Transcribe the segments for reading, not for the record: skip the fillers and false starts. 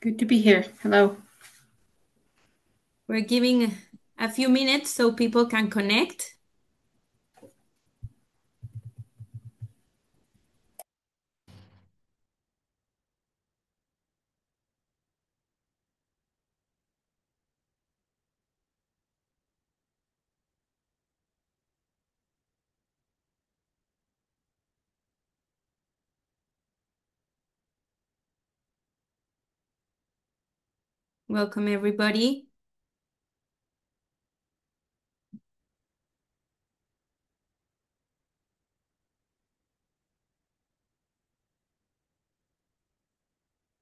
Good to be here. Hello. We're giving a few minutes so people can connect. Welcome, everybody.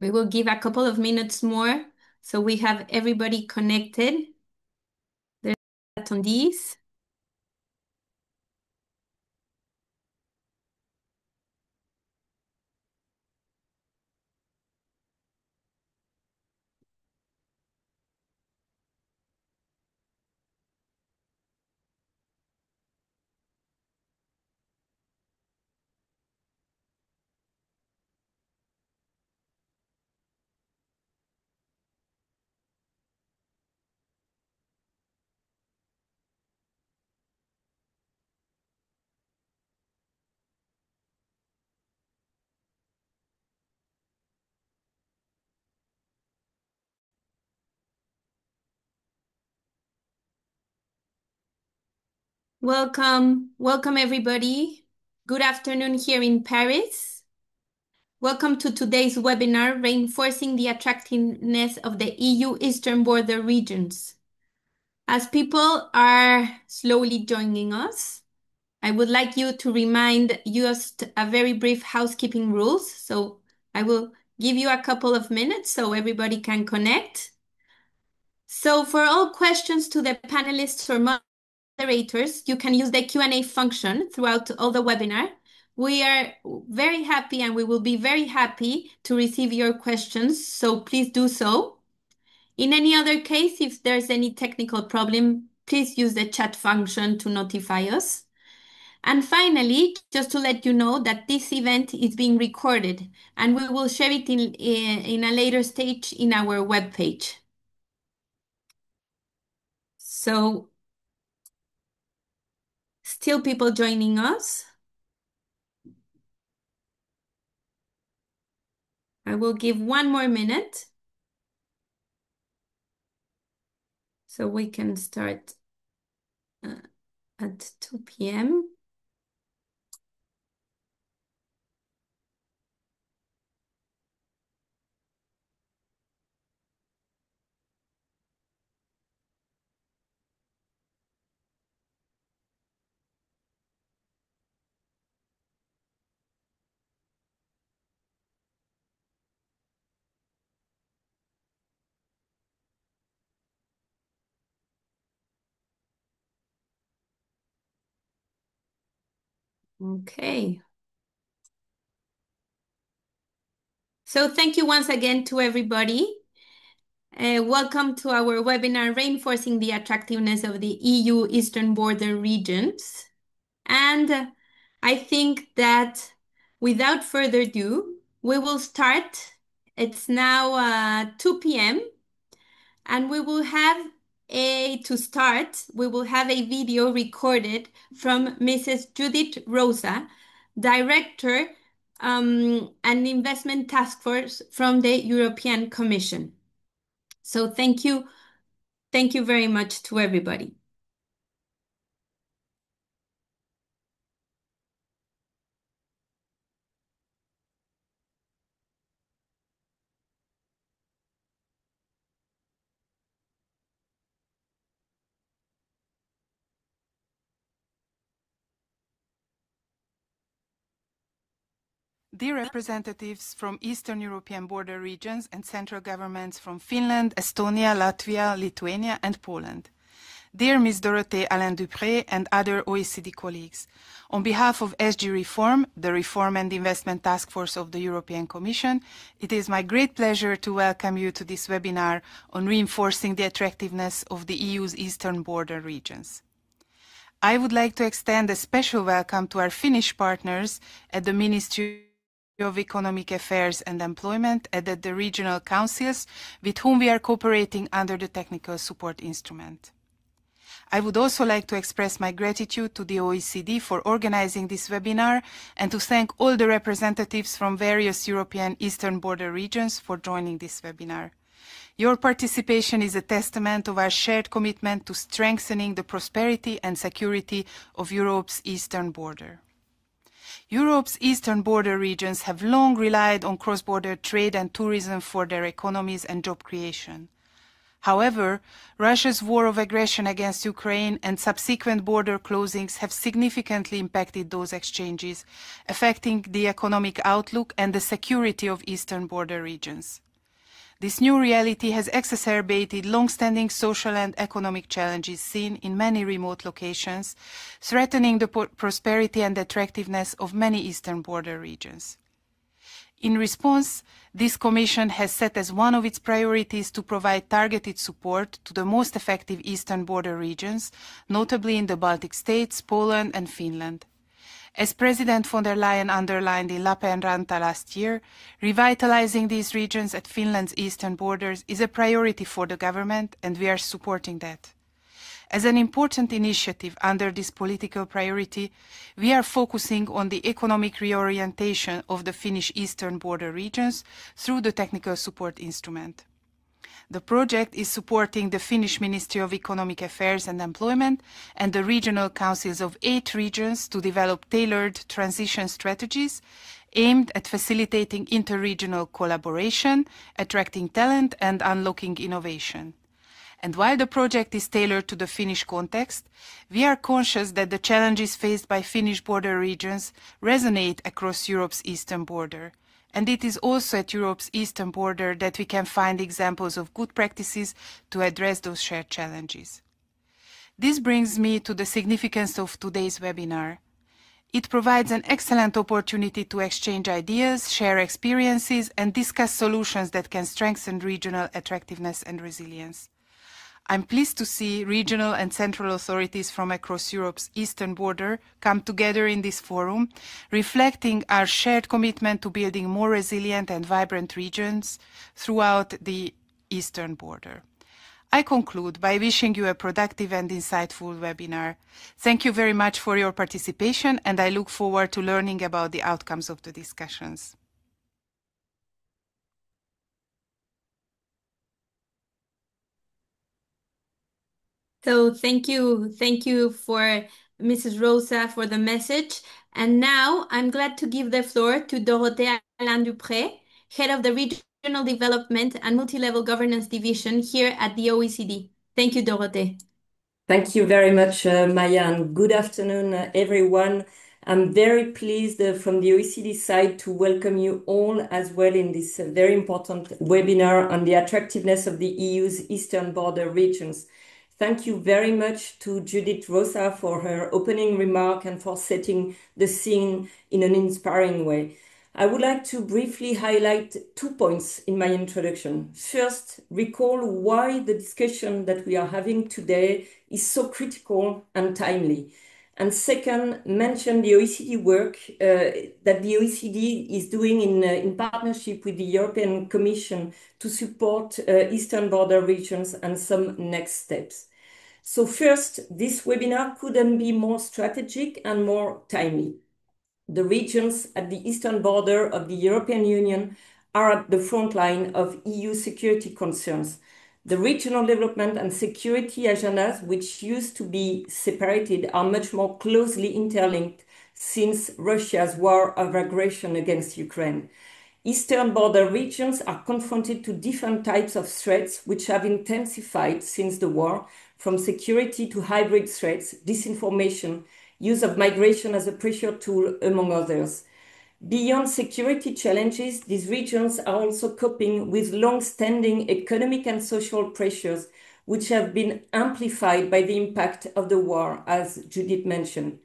We will give a couple of minutes more so we have everybody connected. There's attendees. Welcome, everybody. Good afternoon here in Paris. Welcome to today's webinar, Reinforcing the Attractiveness of the EU Eastern Border Regions. As people are slowly joining us, I would like you to remind just a very brief housekeeping rules. So I will give you a couple of minutes so everybody can connect. So for all questions to the panelists or moderators, you can use the Q&A function throughout all the webinar. We are very happy and we will be very happy to receive your questions. So please do so. In any other case, if there's any technical problem, please use the chat function to notify us. And finally, just to let you know that this event is being recorded and we will share it in a later stage in our webpage. So, still people joining us. I will give one more minute so we can start at 2 p.m. Okay. So thank you once again to everybody. Welcome to our webinar, Reinforcing the Attractiveness of the EU Eastern Border Regions. And I think that without further ado, we will start. It's now 2 p.m. and to start, we will have a video recorded from Mrs. Judith Rosa, Director and Investment Task Force from the European Commission. So thank you. Thank you very much to everybody. Dear representatives from Eastern European border regions and central governments from Finland, Estonia, Latvia, Lithuania and Poland. Dear Ms. Dorothée Alain-Dupré and other OECD colleagues, on behalf of SG Reform, the Reform and Investment Task Force of the European Commission, it is my great pleasure to welcome you to this webinar on reinforcing the attractiveness of the EU's eastern border regions. I would like to extend a special welcome to our Finnish partners at the Ministry of Economic Affairs and Employment and at the regional councils with whom we are cooperating under the technical support instrument. I would also like to express my gratitude to the OECD for organizing this webinar and to thank all the representatives from various European Eastern Border regions for joining this webinar. Your participation is a testament of our shared commitment to strengthening the prosperity and security of Europe's eastern border. Europe's eastern border regions have long relied on cross-border trade and tourism for their economies and job creation. However, Russia's war of aggression against Ukraine and subsequent border closings have significantly impacted those exchanges, affecting the economic outlook and the security of eastern border regions. This new reality has exacerbated long-standing social and economic challenges seen in many remote locations, threatening the prosperity and attractiveness of many eastern border regions. In response, this Commission has set as one of its priorities to provide targeted support to the most effective eastern border regions, notably in the Baltic states, Poland and Finland. As President von der Leyen underlined in Lappeenranta last year, revitalizing these regions at Finland's eastern borders is a priority for the government, and we are supporting that. As an important initiative under this political priority, we are focusing on the economic reorientation of the Finnish eastern border regions through the technical support instrument. The project is supporting the Finnish Ministry of Economic Affairs and Employment and the regional councils of 8 regions to develop tailored transition strategies aimed at facilitating interregional collaboration, attracting talent and unlocking innovation. And while the project is tailored to the Finnish context, we are conscious that the challenges faced by Finnish border regions resonate across Europe's eastern border. And it is also at Europe's eastern border that we can find examples of good practices to address those shared challenges. This brings me to the significance of today's webinar. It provides an excellent opportunity to exchange ideas, share experiences, and discuss solutions that can strengthen regional attractiveness and resilience. I'm pleased to see regional and central authorities from across Europe's eastern border come together in this forum, reflecting our shared commitment to building more resilient and vibrant regions throughout the eastern border. I conclude by wishing you a productive and insightful webinar. Thank you very much for your participation, and I look forward to learning about the outcomes of the discussions. So thank you for Mrs. Rosa for the message. And now I'm glad to give the floor to Dorothée Alain Dupré, Head of the Regional Development and Multilevel Governance Division here at the OECD. Thank you, Dorothée. Thank you very much, Maya, and good afternoon, everyone. I'm very pleased from the OECD side to welcome you all as well in this very important webinar on the attractiveness of the EU's eastern border regions. Thank you very much to Judith Rosa for her opening remark and for setting the scene in an inspiring way. I would like to briefly highlight 2 points in my introduction. First, recall why the discussion that we are having today is so critical and timely. And second, mention the OECD work that the OECD is doing in partnership with the European Commission to support eastern border regions and some next steps. So first, this webinar couldn't be more strategic and more timely. The regions at the eastern border of the European Union are at the front line of EU security concerns. The regional development and security agendas, which used to be separated, are much more closely interlinked since Russia's war of aggression against Ukraine. Eastern border regions are confronted to different types of threats which have intensified since the war, from security to hybrid threats, disinformation, use of migration as a pressure tool, among others. Beyond security challenges, these regions are also coping with long-standing economic and social pressures, which have been amplified by the impact of the war, as Judith mentioned.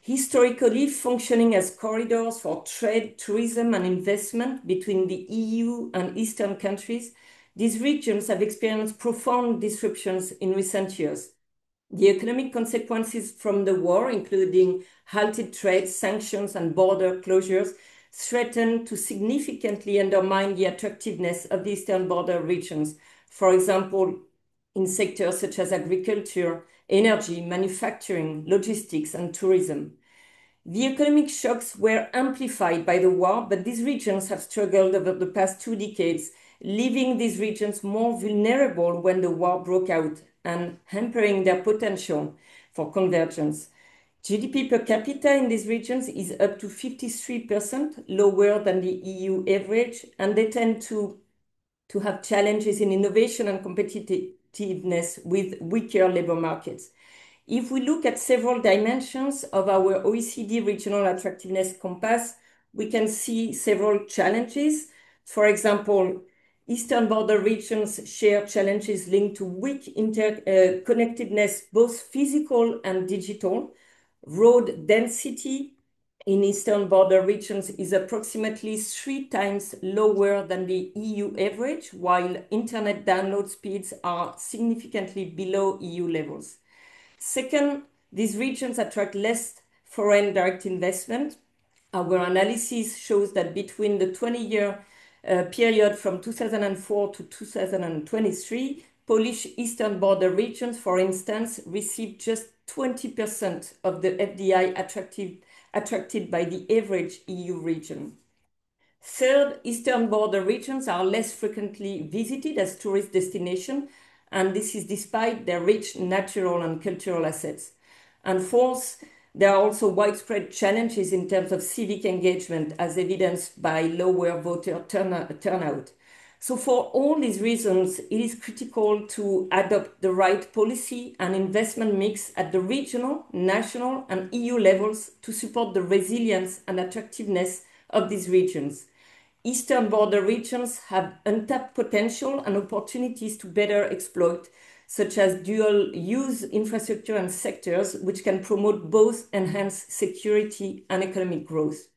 Historically functioning as corridors for trade, tourism, and investment between the EU and Eastern countries, these regions have experienced profound disruptions in recent years. The economic consequences from the war, including halted trade, sanctions, and border closures, threaten to significantly undermine the attractiveness of the eastern border regions. For example, in sectors such as agriculture, energy, manufacturing, logistics, and tourism. The economic shocks were amplified by the war, but these regions have struggled over the past 2 decades, leaving these regions more vulnerable when the war broke out and hampering their potential for convergence. GDP per capita in these regions is up to 53% lower than the EU average, and they tend to have challenges in innovation and competitiveness with weaker labor markets. If we look at several dimensions of our OECD regional attractiveness compass, we can see several challenges. For example, eastern border regions share challenges linked to weak interconnectedness, both physical and digital. Road density in eastern border regions is approximately 3 times lower than the EU average, while internet download speeds are significantly below EU levels. Second, these regions attract less foreign direct investment. Our analysis shows that between the 20-year period from 2004 to 2023, Polish eastern border regions, for instance, received just 20% of the FDI attracted by the average EU region. Third, eastern border regions are less frequently visited as tourist destinations, and this is despite their rich natural and cultural assets. And fourth, there are also widespread challenges in terms of civic engagement, as evidenced by lower voter turnout. So for all these reasons, it is critical to adopt the right policy and investment mix at the regional, national, and EU levels to support the resilience and attractiveness of these regions. Eastern border regions have untapped potential and opportunities to better exploit, such as dual-use infrastructure and sectors, which can promote both enhanced security and economic growth.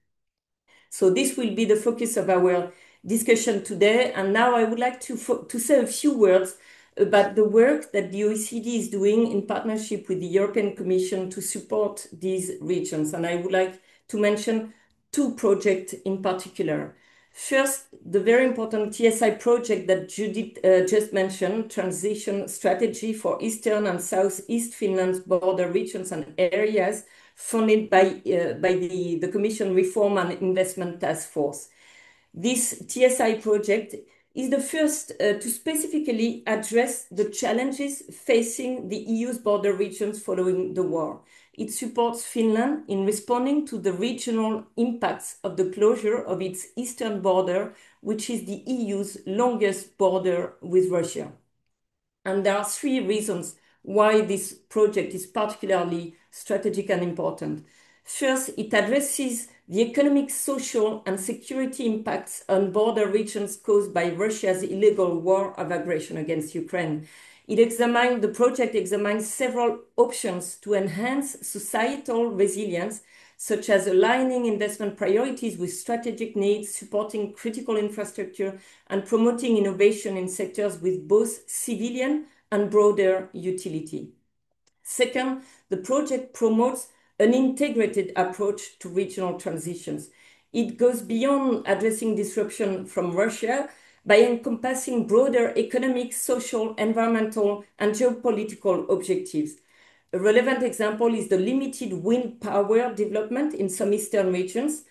So this will be the focus of our discussion today. And now I would like to say a few words about the work that the OECD is doing in partnership with the European Commission to support these regions. And I would like to mention 2 projects in particular. First, the very important TSI project that Judith just mentioned, Transition Strategy for Eastern and Southeast Finland's border regions and areas, funded by the Commission Reform and Investment Task Force. This TSI project is the first to specifically address the challenges facing the EU's border regions following the war. It supports Finland in responding to the regional impacts of the closure of its eastern border, which is the EU's longest border with Russia. And there are 3 reasons why this project is particularly strategic and important. First, it addresses the economic, social, and security impacts on border regions caused by Russia's illegal war of aggression against Ukraine. The project examines several options to enhance societal resilience, such as aligning investment priorities with strategic needs, supporting critical infrastructure, and promoting innovation in sectors with both civilian and broader utility. Second, the project promotes an integrated approach to regional transitions. It goes beyond addressing disruption from Russia by encompassing broader economic, social, environmental, and geopolitical objectives. A relevant example is the limited wind power development in some eastern regions.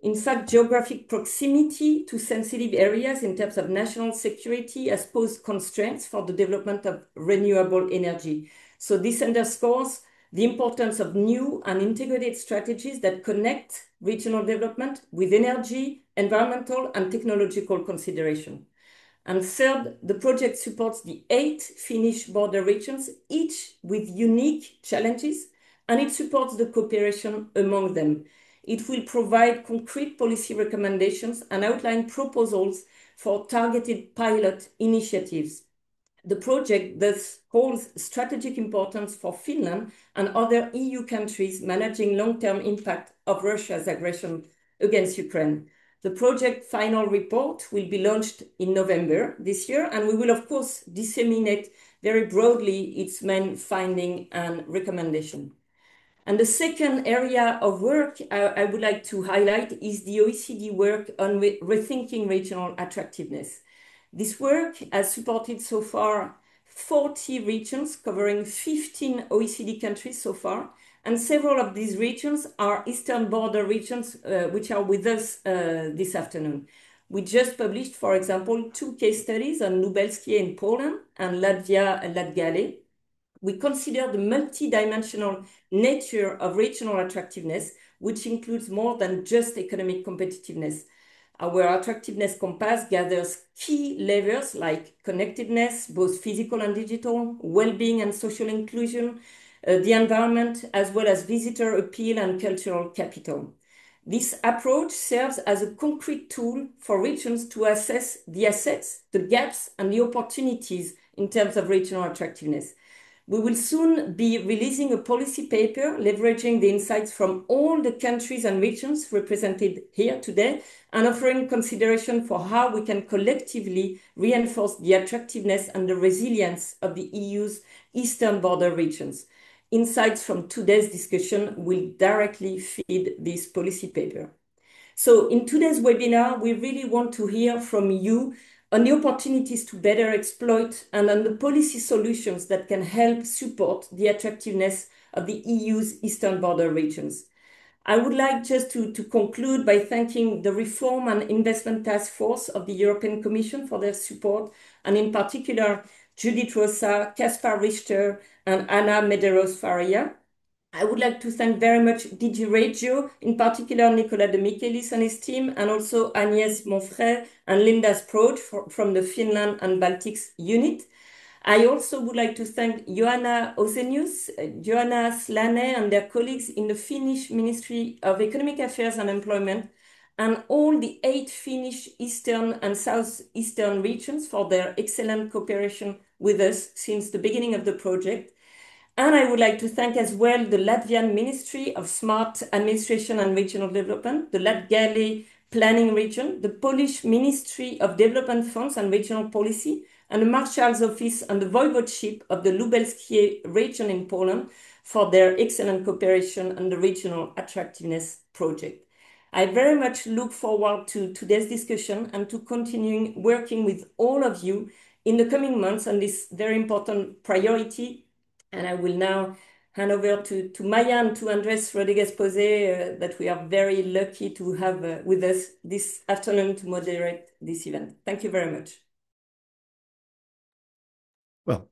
In fact, geographic proximity to sensitive areas in terms of national security has posed constraints for the development of renewable energy. So this underscores the importance of new and integrated strategies that connect regional development with energy, environmental, and technological consideration. And third, the project supports the 8 Finnish border regions, each with unique challenges, and it supports the cooperation among them. It will provide concrete policy recommendations and outline proposals for targeted pilot initiatives. The project thus holds strategic importance for Finland and other EU countries managing long-term impact of Russia's aggression against Ukraine. The project final report will be launched in November this year, and we will, of course, disseminate very broadly its main finding and recommendation. And the second area of work I would like to highlight is the OECD work on rethinking regional attractiveness. This work has supported so far 40 regions covering 15 OECD countries so far, and several of these regions are eastern border regions which are with us this afternoon. We just published, for example, 2 case studies on Lubelskie in Poland and Latvia and Latgale. We consider the multidimensional nature of regional attractiveness, which includes more than just economic competitiveness. Our attractiveness compass gathers key levers like connectedness, both physical and digital, well-being and social inclusion, the environment, as well as visitor appeal and cultural capital. This approach serves as a concrete tool for regions to assess the assets, the gaps, and the opportunities in terms of regional attractiveness. We will soon be releasing a policy paper leveraging the insights from all the countries and regions represented here today and offering consideration for how we can collectively reinforce the attractiveness and the resilience of the EU's eastern border regions. Insights from today's discussion will directly feed this policy paper. So in today's webinar, we really want to hear from you on the opportunities to better exploit and on the policy solutions that can help support the attractiveness of the EU's eastern border regions. I would like just to conclude by thanking the Reform and Investment Task Force of the European Commission for their support, and in particular, Judith Rosa, Kaspar Richter, and Ana Medeiros Faria. I would like to thank very much DG Regio, in particular Nicolas de Michelis and his team, and also Agnès Monfrey and Linda Sprout from the Finland and Baltics unit. I also would like to thank Johanna Osenius, Johanna Slane and their colleagues in the Finnish Ministry of Economic Affairs and Employment, and all the 8 Finnish eastern and southeastern regions for their excellent cooperation with us since the beginning of the project. And I would like to thank as well the Latvian Ministry of Smart Administration and Regional Development, the Latgale Planning Region, the Polish Ministry of Development Funds and Regional Policy, and the Marshal's Office and the Voivodeship of the Lubelskie region in Poland for their excellent cooperation on the Regional Attractiveness Project. I very much look forward to today's discussion and to continuing working with all of you in the coming months on this very important priority. And I will now hand over to Maya and to Andrés Rodriguez-Posé that we are very lucky to have with us this afternoon to moderate this event. Thank you very much. Well,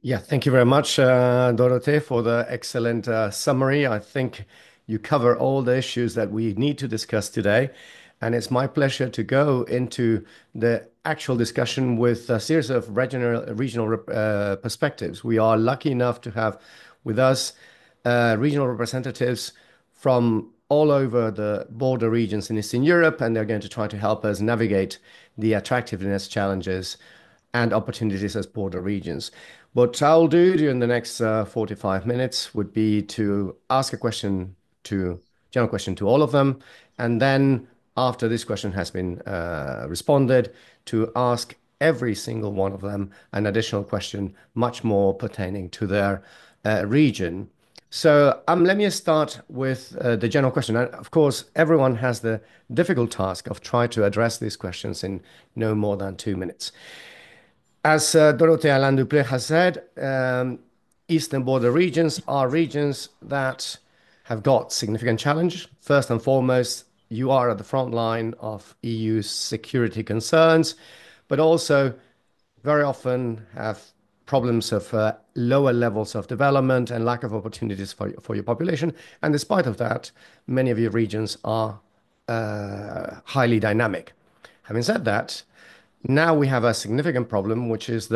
yeah, thank you very much, Dorothée, for the excellent summary. I think you cover all the issues that we need to discuss today. And it's my pleasure to go into the actual discussion with a series of regional perspectives. We are lucky enough to have with us regional representatives from all over the border regions in Eastern Europe, and they're going to try to help us navigate the attractiveness challenges and opportunities as border regions. What I'll do during the next 45 minutes would be to ask a general question to all of them, and then after this question has been responded, to ask every single one of them an additional question, much more pertaining to their region. So let me start with the general question. And of course, everyone has the difficult task of trying to address these questions in no more than 2 minutes. As Dorothée Alain-Dupré has said, eastern border regions are regions that have got significant challenge. First and foremost, you are at the front line of EU's security concerns, but also very often have problems of lower levels of development and lack of opportunities for your population. And despite of that, many of your regions are highly dynamic. Having said that, now we have a significant problem, which is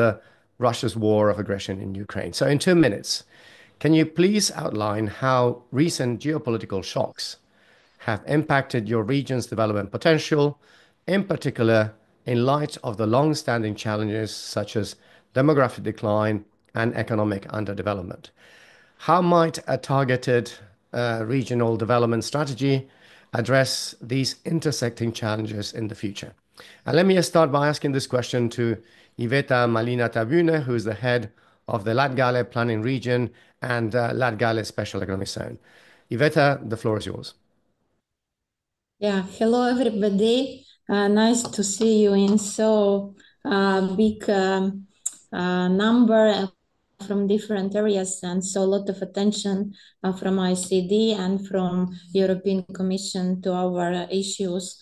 Russia's war of aggression in Ukraine. So in 2 minutes, can you please outline how recent geopolitical shocks have impacted your region's development potential, in particular in light of the long-standing challenges such as demographic decline and economic underdevelopment? How might a targeted regional development strategy address these intersecting challenges in the future? And let me start by asking this question to Iveta Malina Tabune, who is the head of the Latgale Planning Region and Latgale Special Economic Zone. Iveta, the floor is yours. Yeah, hello everybody. Nice to see you in so big number from different areas, and so a lot of attention from ICD and from European Commission to our issues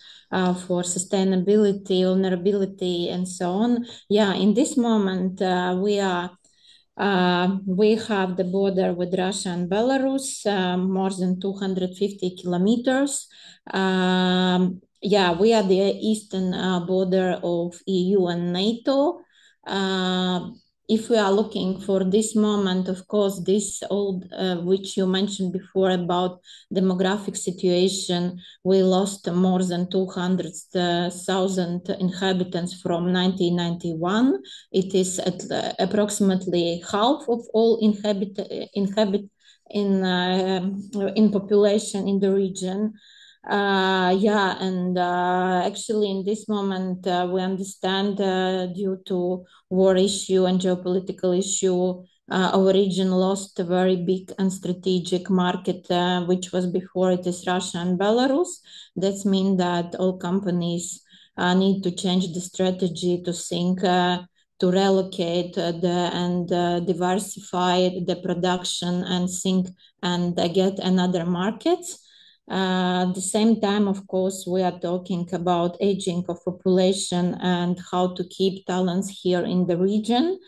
for sustainability, vulnerability, and so on. Yeah, in this moment we have the border with Russia and Belarus, more than 250 kilometers. Yeah, we are the eastern border of EU and NATO. If we are looking for this moment, of course, this old, which you mentioned before about demographic situation, we lost more than 200,000 inhabitants from 1991. It is at approximately half of all inhabit in population in the region. Yeah, and actually in this moment we understand due to war issue and geopolitical issue, our region lost a very big and strategic market, which was before it is Russia and Belarus. That means that all companies need to change the strategy to think to relocate and diversify the production and think and get another markets. At the same time, of course, we are talking about aging of population and how to keep talents here in the region.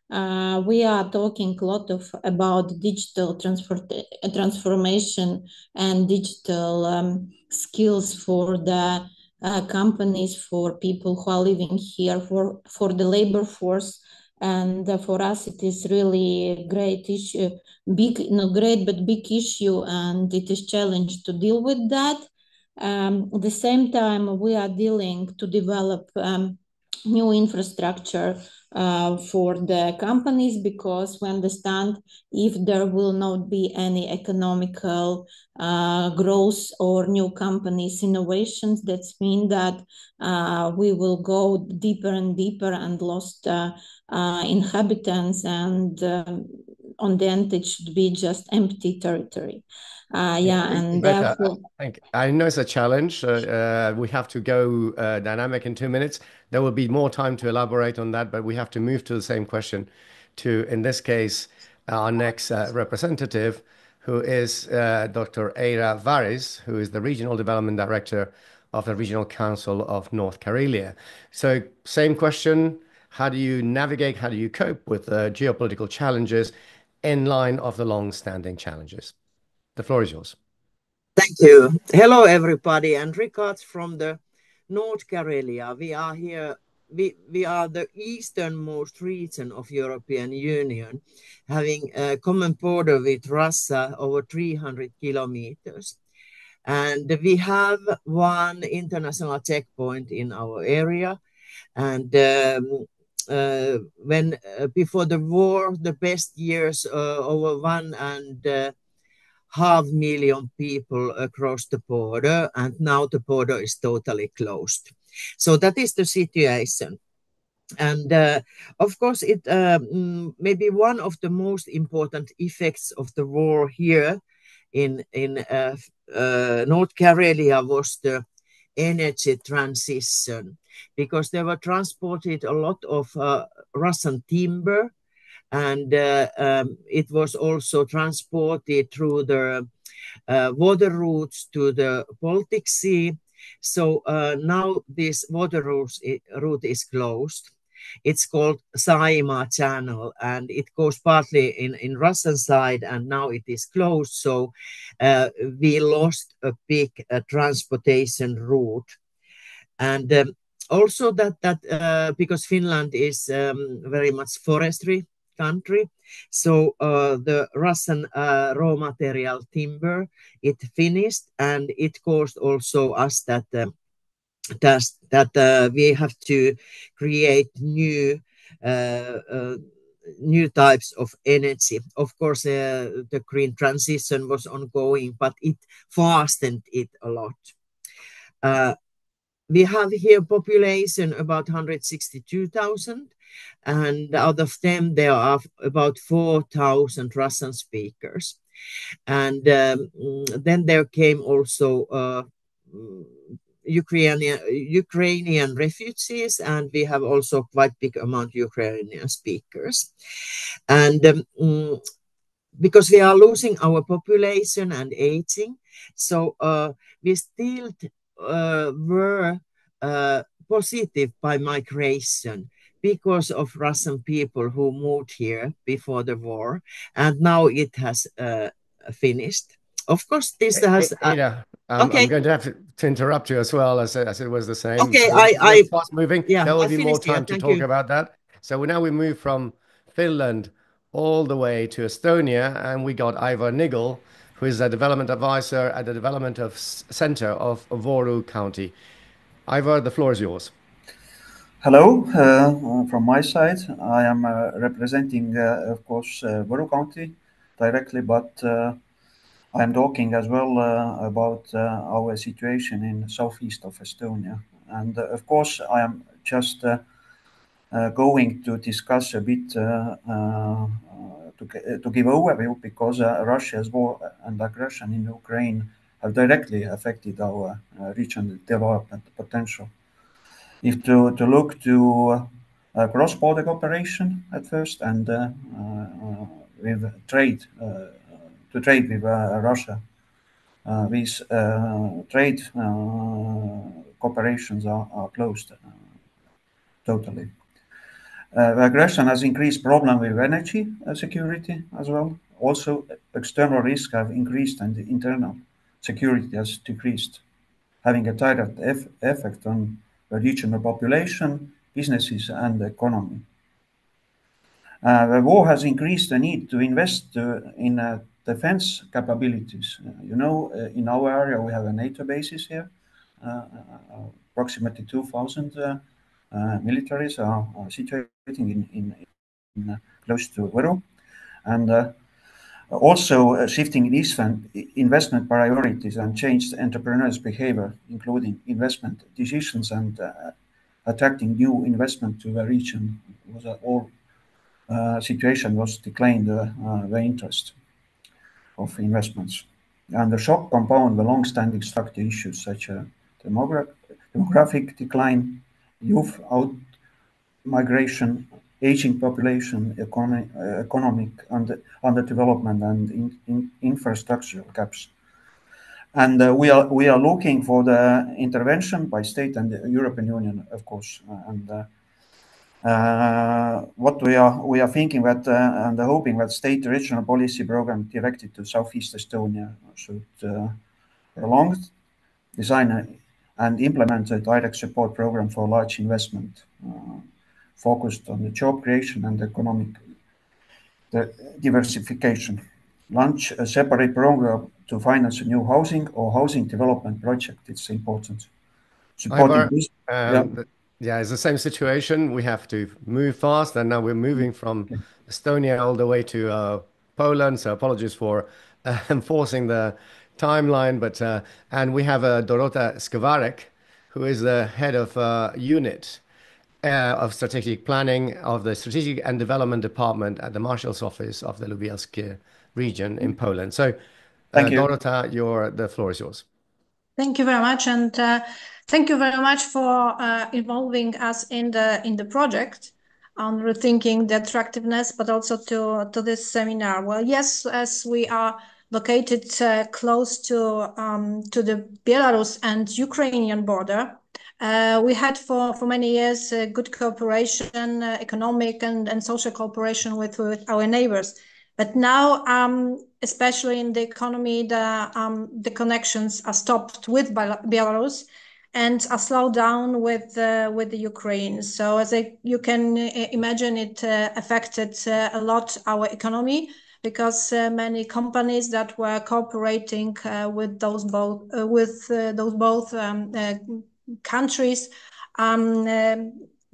We are talking a lot about digital transformation and digital skills for the companies, for people who are living here, for the labor force. And for us, it is really a great issue, not great, but big issue, and it is challenge to deal with that. At the same time, we are dealing to develop new infrastructure for the companies, because we understand if there will not be any economical growth or new companies innovations, that means that we will go deeper and deeper and lost inhabitants, and on the end it should be just empty territory. Yeah, and therefore I know it's a challenge. We have to go dynamic in 2 minutes. There will be more time to elaborate on that, but we have to move to the same question to, in this case, our next representative, who is Dr. Eira Varis, who is the Regional Development Director of the Regional Council of North Karelia. So same question, how do you navigate, how do you cope with geopolitical challenges in line of the long-standing challenges? The floor is yours. Thank you. Hello, everybody, and regards from the North Karelia. We are here. We are the easternmost region of European Union, having a common border with Russia over 300 kilometers. And we have one international checkpoint in our area. And when before the war, the best years, over 1.5 million people across the border, and now the border is totally closed. So that is the situation. And of course, it maybe one of the most important effects of the war here in North Karelia was the energy transition, because they were transported a lot of Russian timber, and it was also transported through the water routes to the Baltic Sea. So now this water route is closed. It's called Saimaa Channel, and it goes partly in Russian side, and now it is closed. So we lost a big transportation route. And also that because Finland is very much forestry country, so the Russian raw material timber, it finished, and it caused also us that we have to create new types of energy. Of course, the green transition was ongoing, but it fastened it a lot. we have here population about 162,000, and out of them there are about 4,000 Russian speakers. And then there came also Ukrainian refugees, and we have also quite big amount Ukrainian speakers. And because we are losing our population and aging, so we still were positive by migration because of Russian people who moved here before the war, and now it has finished. Of course, this has. Ada, Okay. I'm going to have to interrupt you as well, as it was the same. Okay, We're fast moving. yeah, There will I be more finished here. time to Thank talk you. about that. So now we move from Finland all the way to Estonia, and we got Ivar Nigel, who is a development advisor at the Development of Center of Võru County. Ivar, the floor is yours. Hello, from my side. I am representing, of course, Võru County directly, but I am talking as well about our situation in southeast of Estonia. And of course, I am just going to discuss a bit to give overview, because Russia's war and aggression in Ukraine have directly affected our regional development potential. If to look to cross-border cooperation at first, and with trade to trade with Russia, these trade cooperations are closed totally. The aggression has increased problem with energy security as well. Also, external risks have increased and the internal security has decreased, having a direct effect on the regional population, businesses, and the economy. The war has increased the need to invest in defense capabilities. In our area, we have a NATO bases here. Approximately 2,000 militaries are situated in close to Võru. And also shifting investment priorities and changed entrepreneurs' behavior, including investment decisions and attracting new investment to the region. All situation was declined the interest of investments. And the shock compound the long-standing structural issues such as demographic decline, youth out migration, aging population, economic underdevelopment, and infrastructural gaps. And we are looking for the intervention by state and the European Union, of course. And what we are thinking that and hoping that state regional policy program directed to Southeast Estonia should prolong, design and implement a direct support program for large investment focused on the job creation and economic diversification. Launch a separate program to finance a new housing or housing development project. It's important. Ivar, yeah, it's the same situation. We have to move fast, and now we're moving from Estonia all the way to Poland. So apologies for enforcing the timeline, but and we have Dorota Skwarek, who is the head of unit of strategic planning of the Strategic and Development Department at the Marshal's Office of the Lubelski region in Poland. So, Dorota, the floor is yours. Thank you very much, and thank you very much for involving us in the project on rethinking the attractiveness, but also to this seminar. Well, yes, as we are located close to the Belarus and Ukrainian border, we had for many years good cooperation, economic and social cooperation with our neighbors. But now, especially in the economy, the connections are stopped with Belarus and are slowed down with the Ukraine. So as you can imagine, it affected a lot our economy, because many companies that were cooperating with those both countries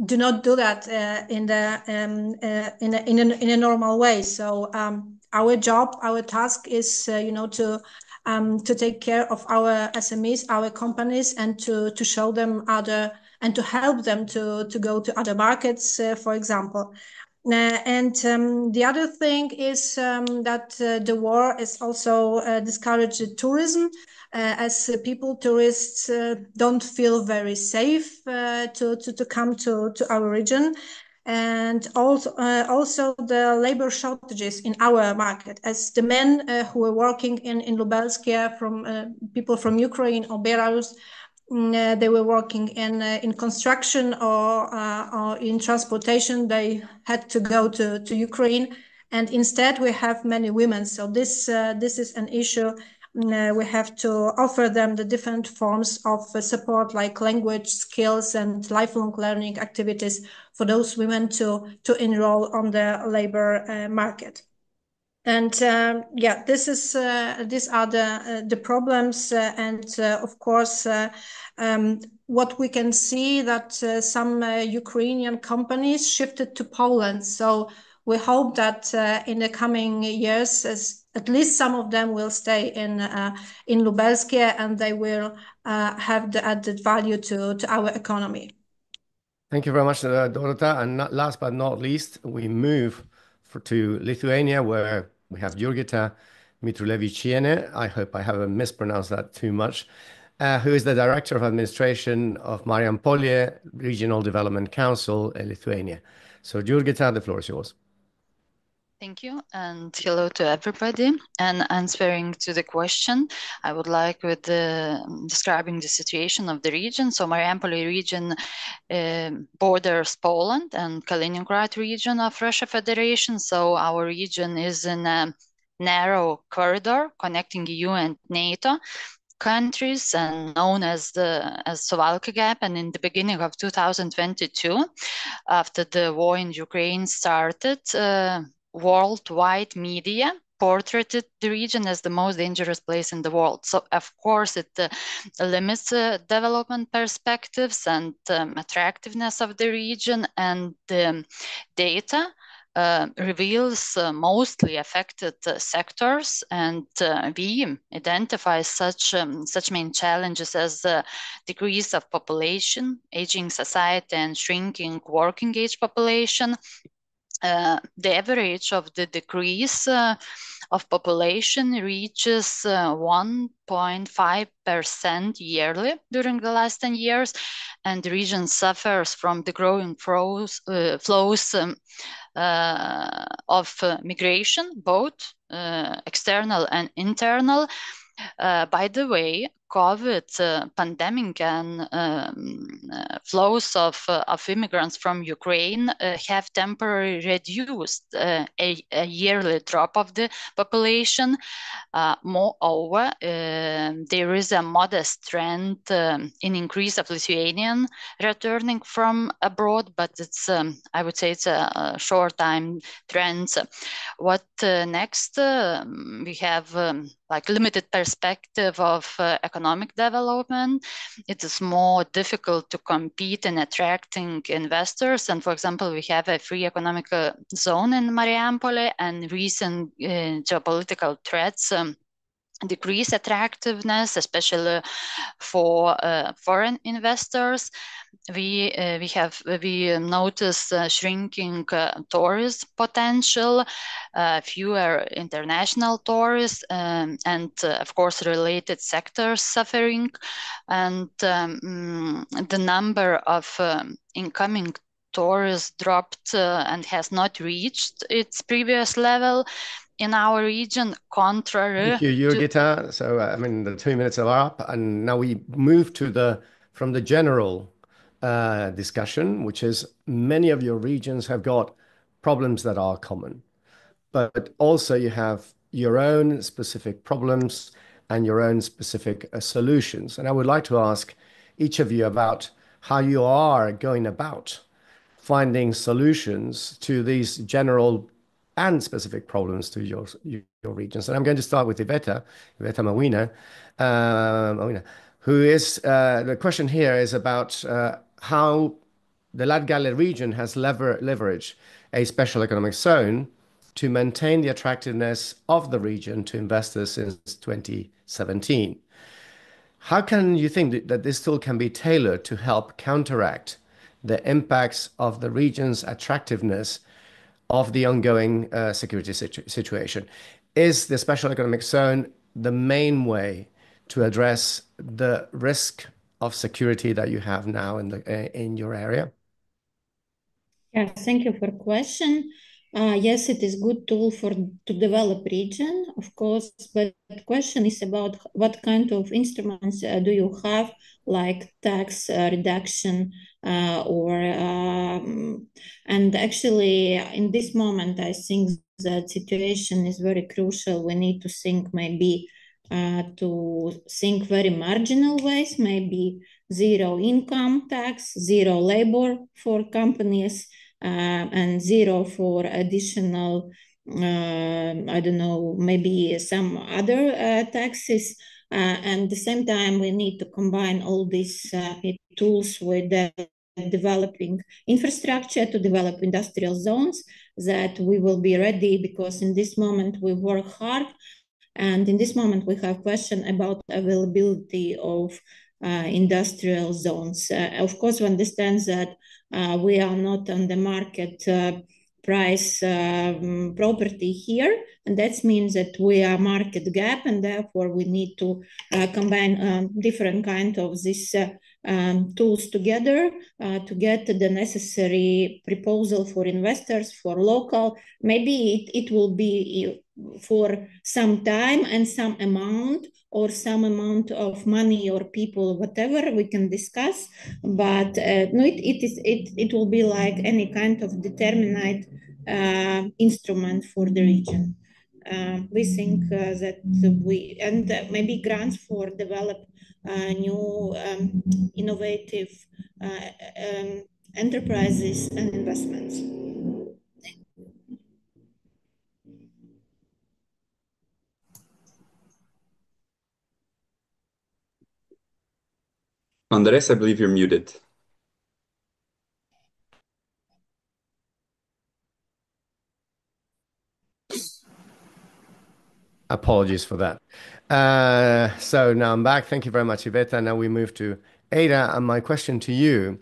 do not do that in a normal way. So our job, our task is to to take care of our SMEs, our companies, and to show them other and to help them to go to other markets, for example. And the other thing is that the war is also discouraged tourism, as tourists don't feel very safe to come to our region. And also the labor shortages in our market, as the men who were working in Lubelskia, from people from Ukraine or Belarus, they were working in construction or in transportation. They had to go to Ukraine, and instead we have many women. So this is an issue. We have to offer them the different forms of support, like language skills and lifelong learning activities for those women to enroll on the labor market. And yeah, these are the problems, and of course, what we can see that some Ukrainian companies shifted to Poland. So we hope that in the coming years, at least some of them will stay in Lubelskia, and they will have the added value to our economy. Thank you very much, Dorota. And last but not least, we move to Lithuania, where we have Jurgita Mitruleviciene. I hope I haven't mispronounced that too much, who is the Director of Administration of Marijampolė Regional Development Council in Lithuania. So, Jurgita, the floor is yours. Thank you, and hello to everybody. And answering to the question, I would like with describing the situation of the region. So Marijampolė region borders Poland and Kaliningrad region of Russia Federation. So our region is in a narrow corridor connecting EU and NATO countries, and known as the Suwalki Gap. And in the beginning of 2022, after the war in Ukraine started, worldwide media portrayed the region as the most dangerous place in the world. So of course it limits development perspectives and attractiveness of the region, and the data reveals mostly affected sectors, and we identify such main challenges as decrease of population, aging society, and shrinking working age population. The average of the decrease of population reaches 1.5% yearly during the last 10 years, and the region suffers from the growing flows of migration, both external and internal. By the way, COVID pandemic and flows of immigrants from Ukraine have temporarily reduced a yearly drop of the population. Moreover, there is a modest trend in increase of Lithuanian returning from abroad, but it's I would say it's a short time trend. What next? We have like limited perspective of economic development. It is more difficult to compete in attracting investors. And for example, we have a free economic zone in Marijampolė, and recent geopolitical threats decrease attractiveness, especially for foreign investors. We notice shrinking tourist potential, fewer international tourists, and of course related sectors suffering, and the number of incoming tourists dropped and has not reached its previous level in our region, contrary. Thank you, Jurgita. So, I mean, the 2 minutes are up, and now we move to from the general discussion, which is many of your regions have got problems that are common, but also you have your own specific problems and your own specific solutions. And I would like to ask each of you about how you are going about finding solutions to these general and specific problems to your regions. And I'm going to start with Iveta Mawina, who is, the question here is about how the Latgale region has leveraged a special economic zone to maintain the attractiveness of the region to investors since 2017. How can you think that this tool can be tailored to help counteract the impacts of the region's attractiveness of the ongoing security situation? Is the special economic zone the main way to address the risk of security that you have now in your area? Yeah, thank you for question. Yes, it is good tool to develop region, of course, but the question is about what kind of instruments do you have, like tax reduction and actually in this moment, I think that situation is very crucial. We need to think maybe to think very marginal ways, maybe zero income tax, zero labor for companies, and zero for additional, I don't know, maybe some other taxes. And at the same time, we need to combine all these tools with developing infrastructure to develop industrial zones that we will be ready, because in this moment we work hard, and in this moment we have question about availability of industrial zones. Of course, we understand that we are not on the market price property here, and that means that we are market gap, and therefore we need to combine different kind of these tools together to get the necessary proposal for investors, for local. Maybe it will be for some time and some amount, or some amount of money or people, whatever we can discuss. But no, it will be like any kind of determined instrument for the region. We think that maybe grants for develop new innovative enterprises and investments. Andres, I believe you're muted. Apologies for that. So now I'm back. Thank you very much, Iveta. Now we move to Ada, and my question to you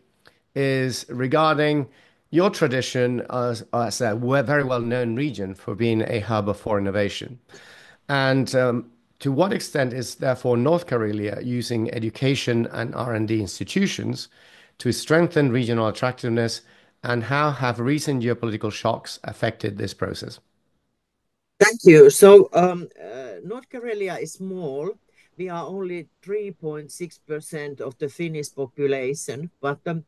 is regarding your tradition as a very well-known region for being a hub for innovation. And to what extent is therefore North Karelia using education and R&D institutions to strengthen regional attractiveness, and how have recent geopolitical shocks affected this process? Thank you. So North Karelia is small. We are only 3.6% of the Finnish population, but the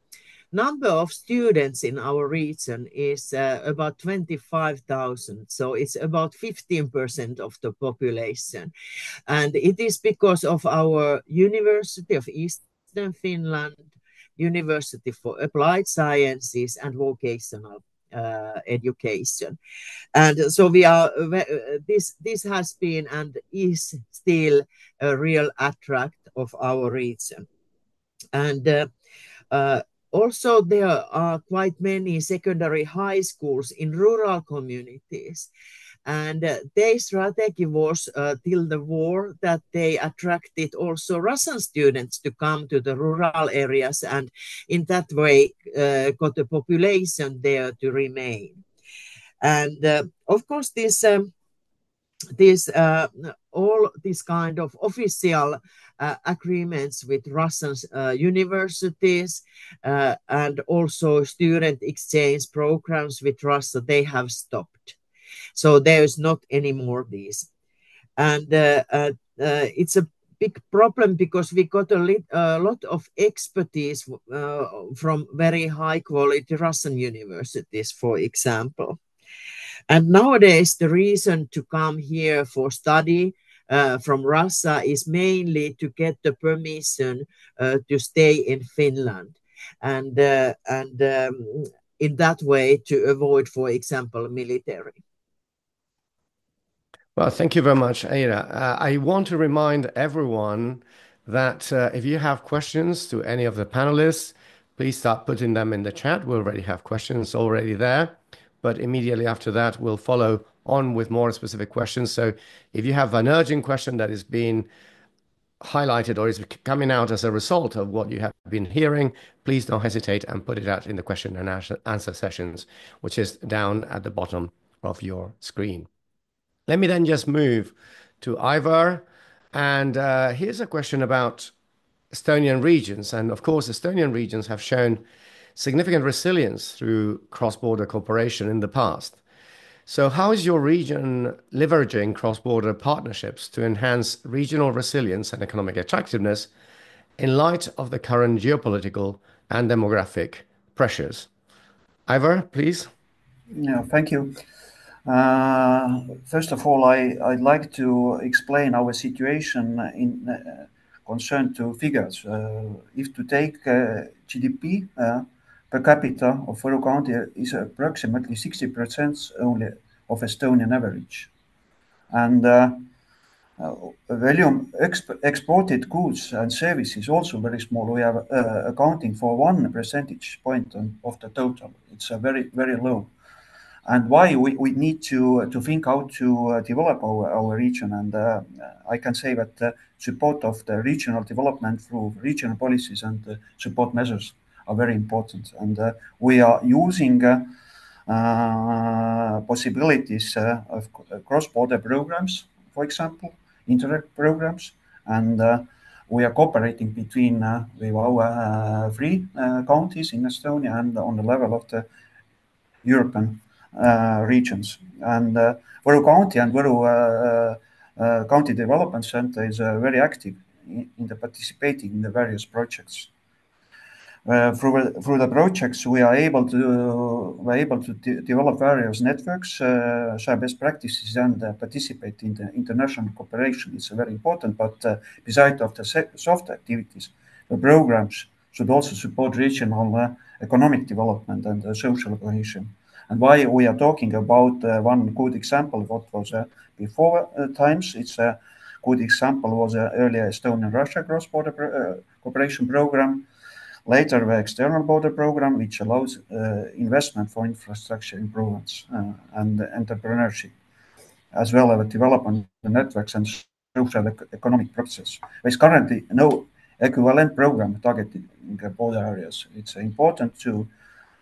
number of students in our region is about 25,000. So it's about 15% of the population. And it is because of our University of Eastern Finland, University for Applied Sciences and Vocational Education. And so we are this has been and is still a real attract of our region. And also there are quite many secondary high schools in rural communities, and their strategy was till the war that they attracted also Russian students to come to the rural areas, and in that way got the population there to remain. And of course, all these kind of official agreements with Russian universities and also student exchange programs with Russia, they have stopped. So there's not anymore these. And it's a big problem because we got a lot of expertise from very high quality Russian universities, for example. And nowadays, the reason to come here for study from Russia is mainly to get the permission to stay in Finland. And in that way, to avoid, for example, military. Well, thank you very much, Ada. I want to remind everyone that if you have questions to any of the panelists, please start putting them in the chat. We already have questions already there. But immediately after that, we'll follow on with more specific questions. So if you have an urgent question that is being highlighted or is coming out as a result of what you have been hearing, please don't hesitate and put it out in the question and answer sessions, which is down at the bottom of your screen. Let me then just move to Ivar. And here's a question about Estonian regions. And of course, Estonian regions have shown significant resilience through cross-border cooperation in the past. So how is your region leveraging cross-border partnerships to enhance regional resilience and economic attractiveness in light of the current geopolitical and demographic pressures? Ivar, please. Yeah, thank you. First of all, I'd like to explain our situation in concern to figures. If to take GDP per capita of Võru County is approximately 60% only of Estonian average. And volume exported goods and services also very small. We are accounting for 1 percentage point of the total. It's a very, very low. And why we need to think how to develop our region. And I can say that support of the regional development through regional policies and support measures are very important. And we are using possibilities of cross-border programs, for example, interact programs, and we are cooperating between with our 3 counties in Estonia and on the level of the European regions. And Võru County and Võru County Development Center is very active in the participating in the various projects. Through the projects, we are able to develop various networks, share best practices, and participate in the international cooperation. It's very important. But besides of the soft activities, the programs should also support regional economic development and social cohesion. And why we are talking about one good example of what was before times. It's a good example was earlier Estonian-Russia cross-border cooperation program. Later, the external border program, which allows investment for infrastructure improvements and entrepreneurship, as well as development of networks and social economic process. There is currently no equivalent program targeting border areas. It's important to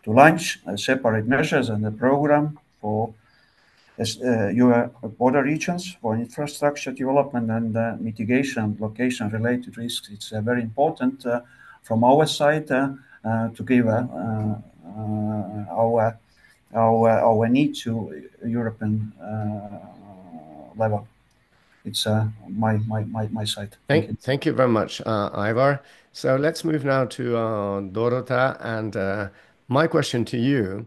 launch separate measures and a program for your border regions for infrastructure development and mitigation location-related risks. It's very important from our side to give our need to European level. It's my side. Thank you very much, Ivar. So let's move now to Dorota, and my question to you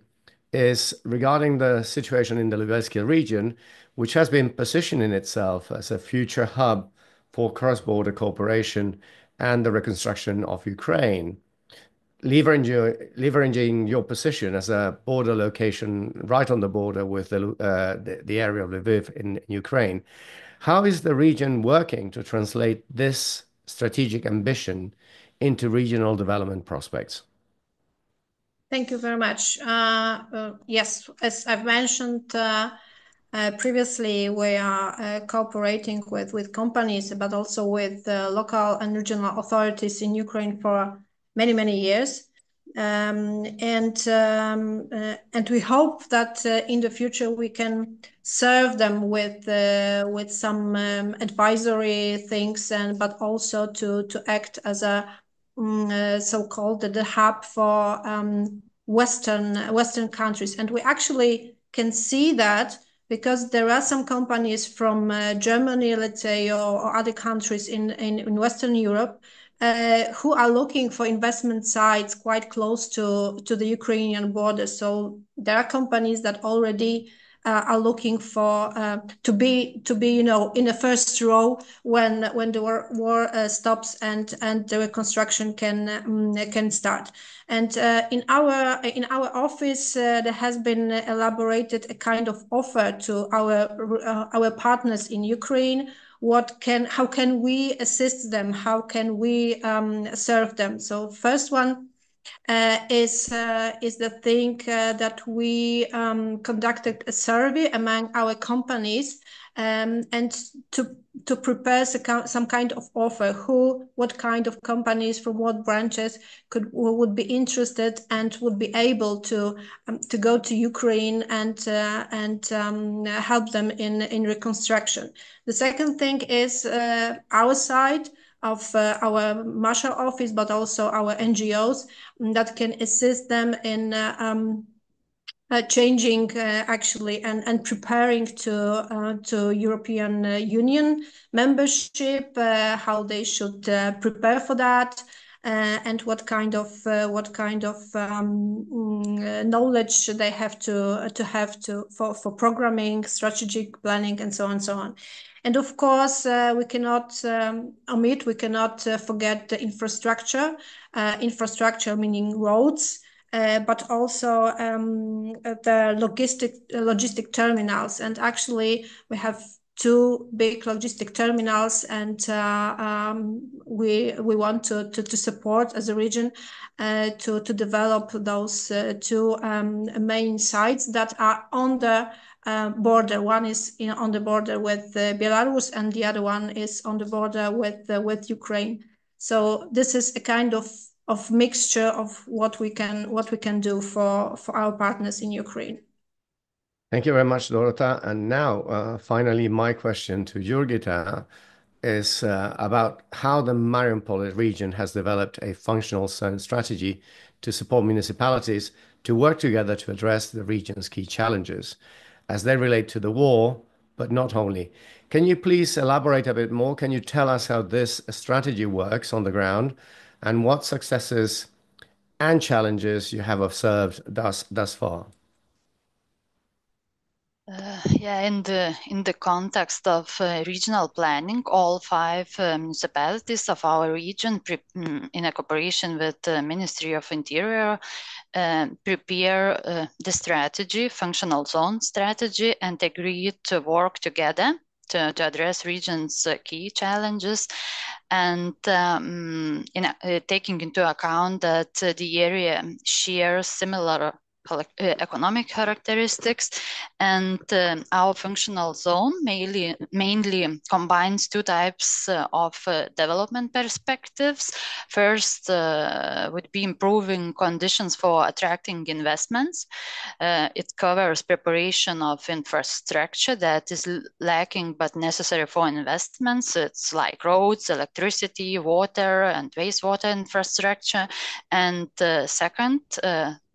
is regarding the situation in the Lubelski region, which has been positioning itself as a future hub for cross-border cooperation and the reconstruction of Ukraine. Leveraging your position as a border location right on the border with the area of Lviv in Ukraine, how is the region working to translate this strategic ambition into regional development prospects? Thank you very much. Yes, as I've mentioned previously, we are cooperating with companies, but also with local and regional authorities in Ukraine for many years. And we hope that in the future we can serve them with some advisory things, but also to act as a so-called the hub for Western countries. And we actually can see that because there are some companies from Germany, let's say, or other countries in Western Europe who are looking for investment sites quite close to the Ukrainian border. So there are companies that already are looking for to be in the first row when the war stops and the reconstruction can start. And in our office there has been elaborated a kind of offer to our partners in Ukraine. How can we assist them? How can we serve them? So first one is the thing that we conducted a survey among our companies and to prepare some kind of offer, what kind of companies from what branches would be interested and would be able to go to Ukraine and help them in reconstruction. The second thing is our side of our Marshall office, but also our NGOs that can assist them in changing actually and preparing to European Union membership, how they should prepare for that, and what kind of knowledge they have to for programming, strategic planning, and so on and so on. And of course, we cannot forget the infrastructure. Infrastructure meaning roads. But also the logistic terminals. And actually, we have two big logistic terminals, and we want to support as a region to develop those two main sites that are on the border. One is on the border with Belarus, and the other one is on the border with Ukraine. So this is a kind of mixture of what we can do for our partners in Ukraine. Thank you very much, Dorota. And now, finally, my question to Jurgita is about how the Mariupol region has developed a functional zone strategy to support municipalities to work together to address the region's key challenges as they relate to the war, but not only. Can you please elaborate a bit more? Can you tell us how this strategy works on the ground and what successes and challenges you have observed thus far? Yeah, in the context of regional planning, all 5 municipalities of our region, in a cooperation with the Ministry of Interior, prepare the strategy, functional zone strategy, and agree to work together to address region's key challenges, and taking into account that the area shares similar economic characteristics, and our functional zone mainly combines 2 types of development perspectives. First would be improving conditions for attracting investments. It covers preparation of infrastructure that is lacking but necessary for investments. It's like roads, electricity, water, and wastewater infrastructure. And second,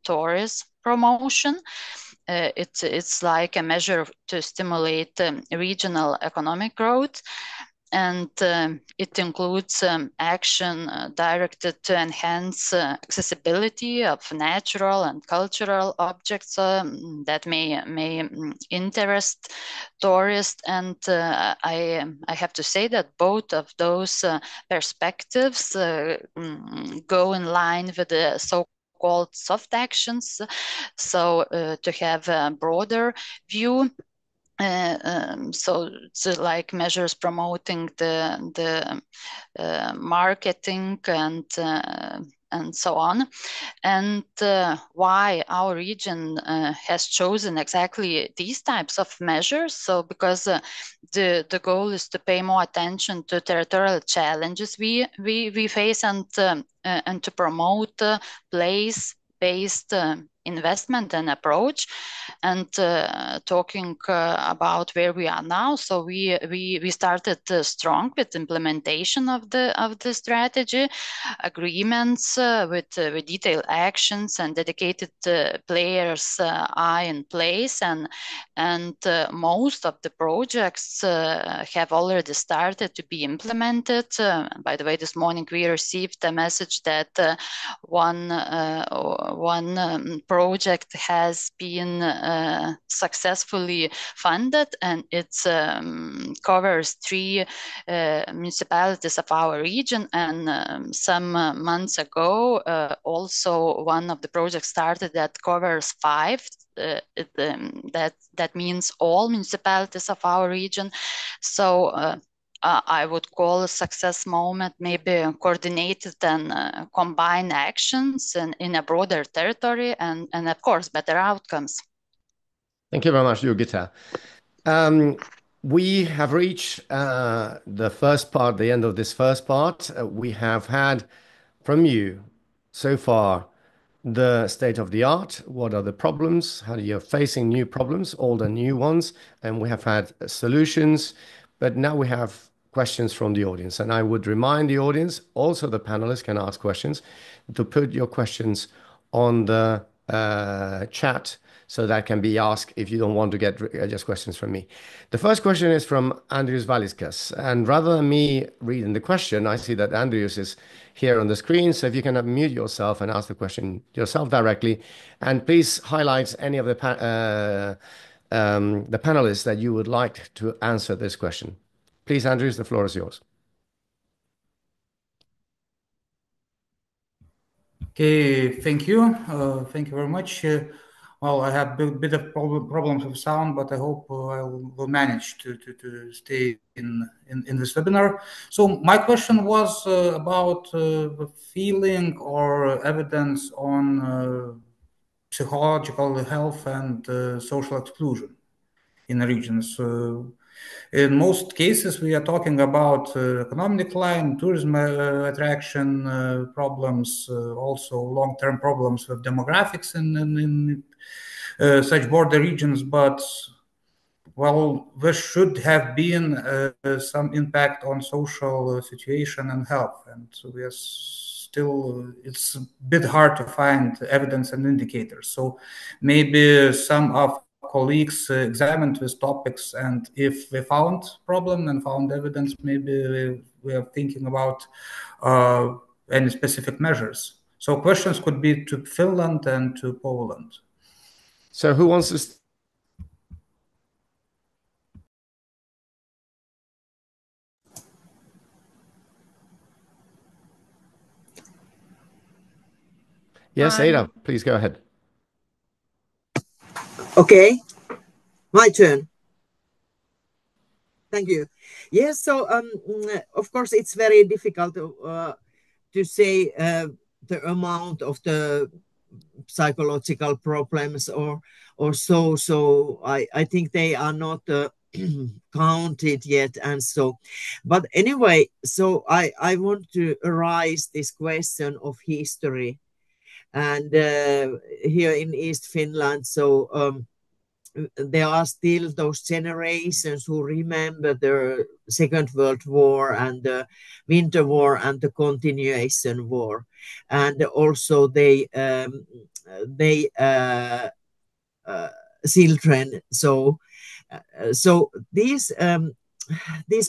tourism promotion. It's like a measure to stimulate regional economic growth, and it includes action directed to enhance accessibility of natural and cultural objects that may interest tourists. And I have to say that both of those perspectives go in line with the so-called soft actions. So to have a broader view, so it's like measures promoting the marketing and so on. And why our region has chosen exactly these types of measures? So because the goal is to pay more attention to territorial challenges we face, and to promote place-based investment and approach. And talking about where we are now, so we started strong with implementation of the strategy. Agreements with detailed actions and dedicated players are in place, and most of the projects have already started to be implemented. By the way, this morning we received a message that one project has been successfully funded, and it covers 3 municipalities of our region. And some months ago, also one of the projects started that covers 5. That means all municipalities of our region. So I would call a success moment maybe coordinated and combined actions in a broader territory and of course, better outcomes. Thank you very much, Jurgita. We have reached the first part, the end of this first part. We have had from you so far the state of the art. What are the problems? How you're facing new problems, old and new ones, and we have had solutions. But now we have questions from the audience, and I would remind the audience, also the panelists can ask questions, to put your questions on the chat so that can be asked if you don't want to get just questions from me. The first question is from Andrius Valiskas, and rather than me reading the question, I see that Andrius is here on the screen, so if you can unmute yourself and ask the question yourself directly, and please highlight any of the panelists that you would like to answer this question. Please, Andrius, the floor is yours. Okay, thank you. Thank you very much. Well, I have a bit of problems with sound, but I hope I will manage to stay in this webinar. So my question was about the feeling or evidence on psychological health and social exclusion in the regions. In most cases, we are talking about economic decline, tourism attraction problems, also long-term problems with demographics in such border regions. But well, there should have been some impact on social situation and health, and we are still, it's a bit hard to find evidence and indicators. So maybe some of colleagues examined these topics, and if we found problem and found evidence, maybe we are thinking about any specific measures. So questions could be to Finland and to Poland. So who wants to? Yes, Ada, please go ahead. Okay, my turn. Thank you. Yes, so of course it's very difficult to say the amount of the psychological problems or so. So I think they are not counted yet, and so. But anyway, so I want to arise this question of history, and here in East Finland, so. There are still those generations who remember the Second World War and the Winter War and the Continuation War, and also children. So these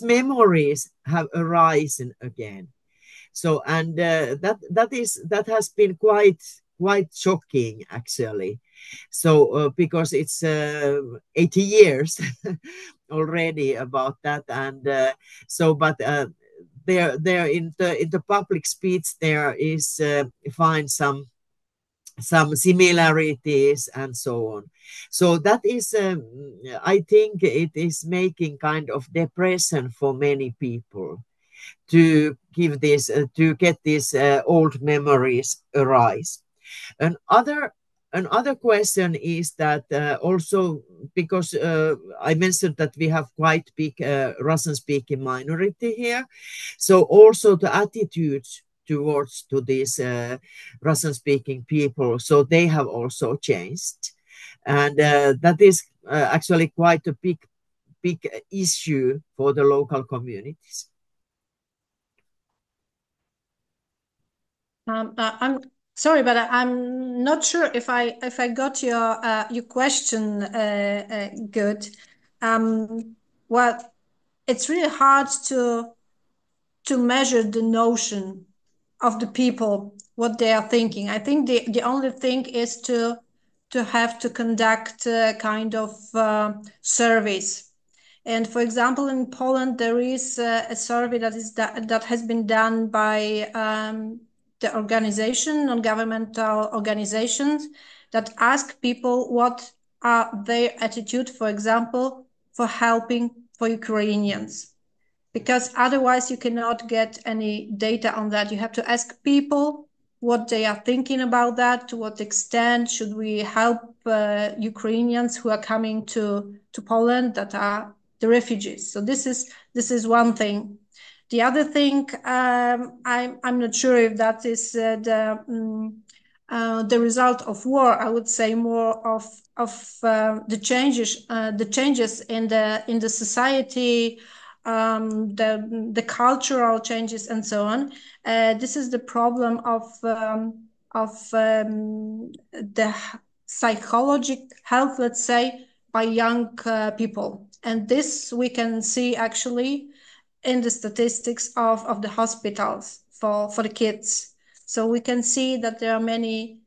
memories have arisen again. So and that has been quite shocking actually. So because it's 80 years already about that, and so but there in the public speech there is find some similarities and so on. So that is I think it is making kind of depression for many people to give this to get these old memories arise. Another question is that also because I mentioned that we have quite big Russian-speaking minority here, so also the attitudes towards to these Russian-speaking people, so they have also changed, and that is actually quite a big issue for the local communities. I'm sorry, but I'm not sure if I got your question good. Well, it's really hard to measure the notion of the people, what they are thinking. I think the only thing is to have to conduct kind of surveys. And for example, in Poland, there is a survey that has been done by the organization, non-governmental organizations, that ask people what are their attitude, for example, for helping for Ukrainians. because otherwise you cannot get any data on that. You have to ask people what they are thinking about that, to what extent should we help Ukrainians who are coming to Poland, that are the refugees. So this is one thing. The other thing, I'm not sure if that is the result of war. I would say more of the changes in the society, the cultural changes, and so on. This is the problem of the psychological health, let's say, by young people, and this we can see actually in the statistics of the hospitals for the kids. So we can see that there are many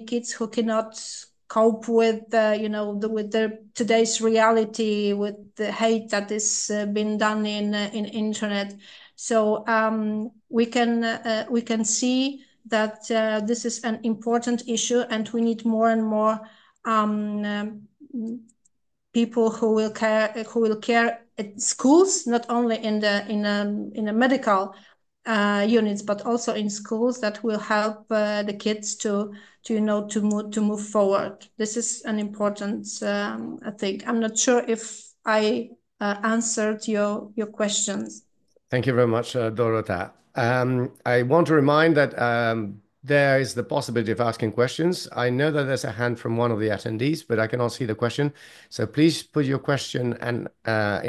kids who cannot cope with with the today's reality, with the hate that is being done in internet. So we can see that this is an important issue, and we need more and more people who will care at schools, not only in the medical units, but also in schools, that will help the kids to move forward. This is an important thing. I'm not sure if I answered your questions. Thank you very much, Dorota. I want to remind that there is the possibility of asking questions. I know that there's a hand from one of the attendees, but I cannot see the question. So please put your question in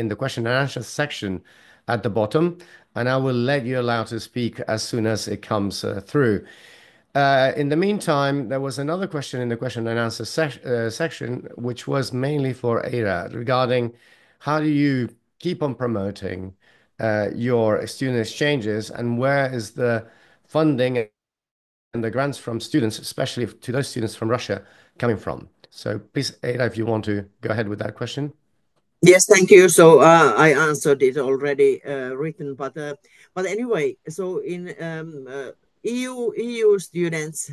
the question and answer section at the bottom, and I will let you allow to speak as soon as it comes through. In the meantime, there was another question in the question and answer section, which was mainly for Ada, regarding how do you keep on promoting your student exchanges, and where is the funding and the grants from students, especially to those students from Russia, coming from? So please, Ada, if you want to go ahead with that question. Yes, thank you. So I answered it already written, but anyway, so in EU students,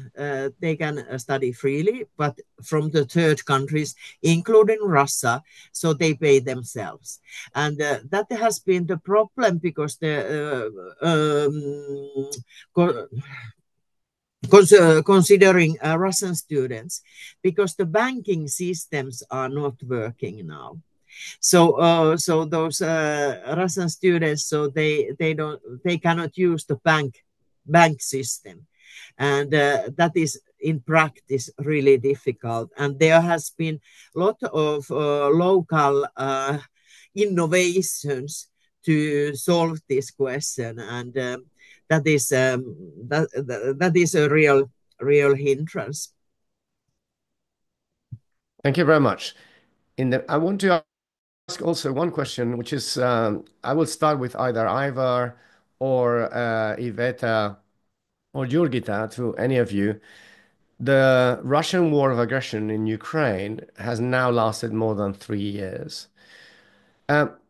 they can study freely, but from the third countries, including Russia, so they pay themselves. And that has been the problem, because considering Russian students, because the banking systems are not working now. So those Russian students, so they cannot use the bank system, and that is in practice really difficult. And there has been a lot of local innovations to solve this question, and that is a real hindrance. Thank you very much. I want to ask also one question, which is I will start with either Ivar or Iveta or Jurgita, to any of you. The Russian war of aggression in Ukraine has now lasted more than 3 years.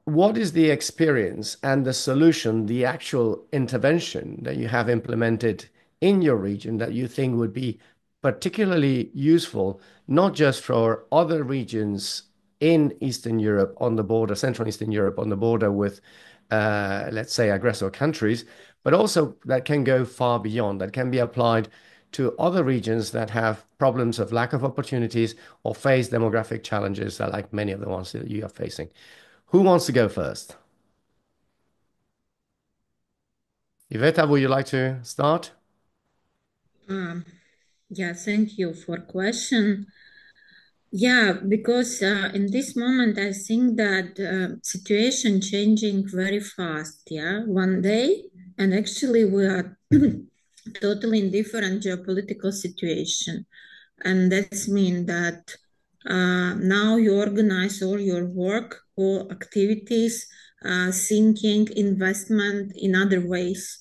What is the experience and the solution, the actual intervention that you have implemented in your region that you think would be particularly useful, not just for other regions in Eastern Europe on the border, Central Eastern Europe on the border with, let's say, aggressor countries, but also that can go far beyond, that can be applied to other regions that have problems of lack of opportunities or face demographic challenges like many of the ones that you are facing. Who wants to go first? Iveta, would you like to start? Yeah, thank you for question. Yeah, because in this moment, I think that situation changing very fast. Yeah, one day, and actually we are totally in different geopolitical situation, and that's mean that now you organize all your work, all activities, thinking, investment in other ways,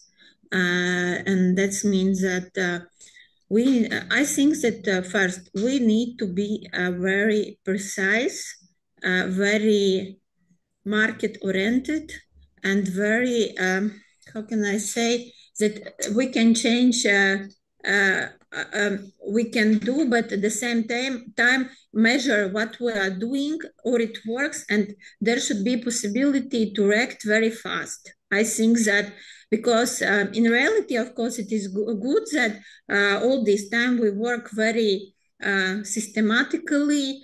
and that means that. I think that first we need to be very precise, very market oriented, and very, how can I say, that we can change, we can do, but at the same time measure what we are doing or it works, and there should be possibility to react very fast. I think that because in reality, of course, it is good that all this time we work very systematically,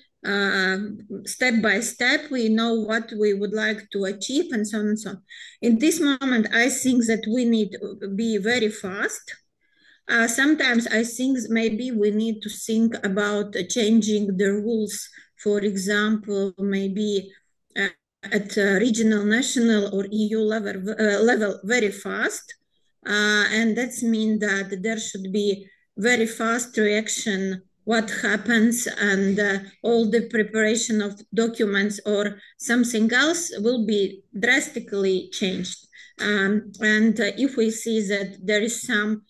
step by step. We know what we would like to achieve and so on and so on. In this moment, I think that we need to be very fast. Sometimes I think maybe we need to think about changing the rules, for example, maybe at regional, national, or EU level very fast. And that means that there should be very fast reaction what happens, and all the preparation of documents or something else will be drastically changed. And if we see that there is some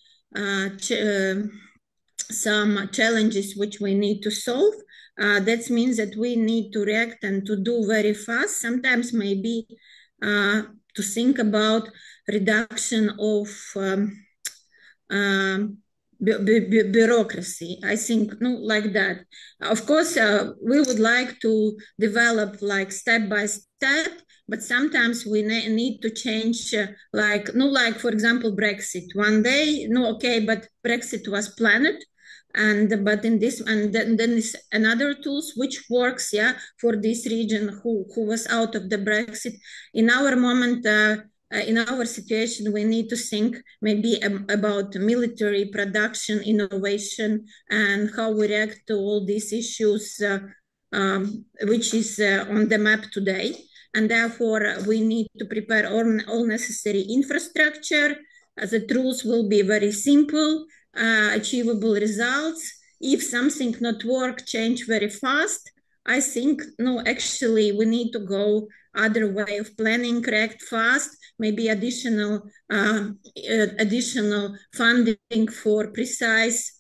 challenges which we need to solve, that means that we need to react and to do very fast. Sometimes maybe to think about reduction of bureaucracy. I think like that. Of course, we would like to develop like step by step, but sometimes we need to change, like for example, Brexit. One day, okay, but Brexit was planned, but in this, and then is another tools which works, for this region who was out of the Brexit. In our moment, in our situation, we need to think maybe about military production, innovation, and how we react to all these issues, which is on the map today. And therefore, we need to prepare all necessary infrastructure. The tools will be very simple, achievable results. If something not work, change very fast. I think, actually, we need to go other way of planning, react fast, maybe additional funding for precise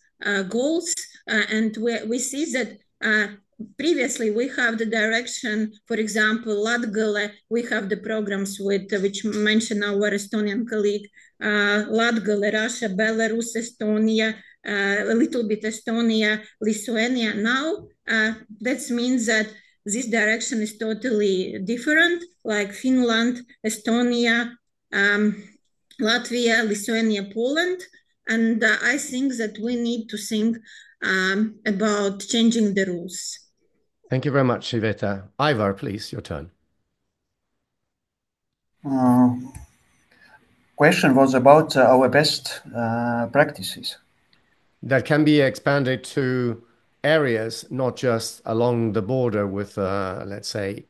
goals. And we see that previously we have the direction, for example, Latgale, we have the programs with which mentioned our Estonian colleague, Latgale, Russia, Belarus, Estonia, a little bit Estonia, Lithuania. Now that means that this direction is totally different, like Finland, Estonia, Latvia, Lithuania, Poland. And I think that we need to think about changing the rules. Thank you very much, Iveta. Ivar, please, your turn. Question was about our best practices. That can be expanded to areas, not just along the border with, let's say,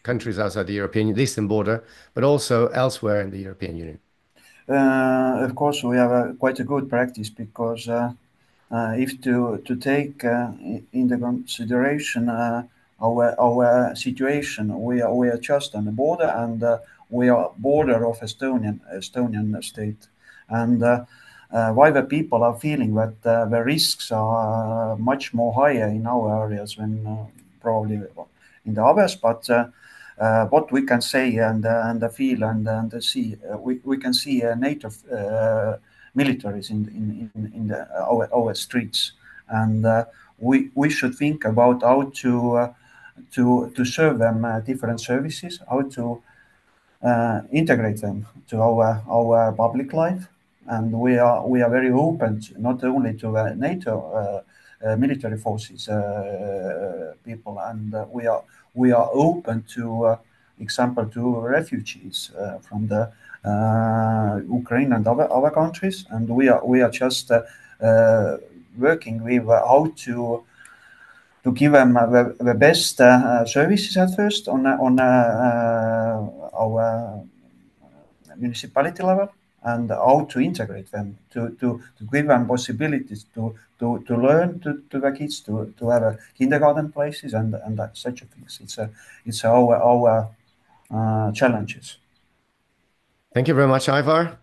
countries outside the Eastern border, but also elsewhere in the European Union. Of course, we have quite a good practice because if to take into consideration our situation, we are just on the border, and we are border of Estonian state, and why the people are feeling that the risks are much more higher in our areas than probably in the others, but what we can say and feel and see, we can see NATO militaries in our streets, and we should think about how to serve them different services, how to integrate them to our public life, and we are very open not only to NATO military forces people, and we are open to example to refugees from the Ukraine and other countries, and we are just working with how to give them the best services at first on our municipality level, and how to integrate them, to give them possibilities to learn to the kids, to have kindergarten places and such things. It's our challenges. Thank you very much, Ivar.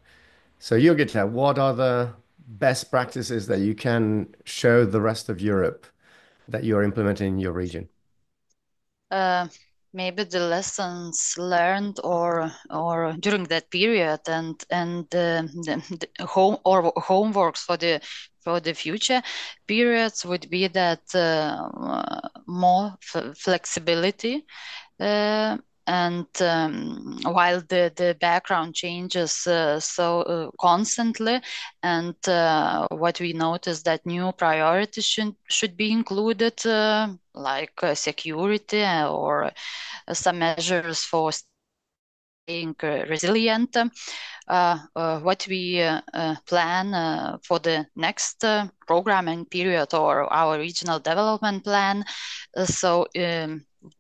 So, Jurgita, what are the best practices that you can show the rest of Europe that you're implementing in your region? Maybe the lessons learned or during that period, and the homeworks for the future periods would be that more flexibility, while the background changes so constantly, and what we notice that new priorities should be included, like security or some measures for staying resilient. What we plan for the next programming period or our regional development plan.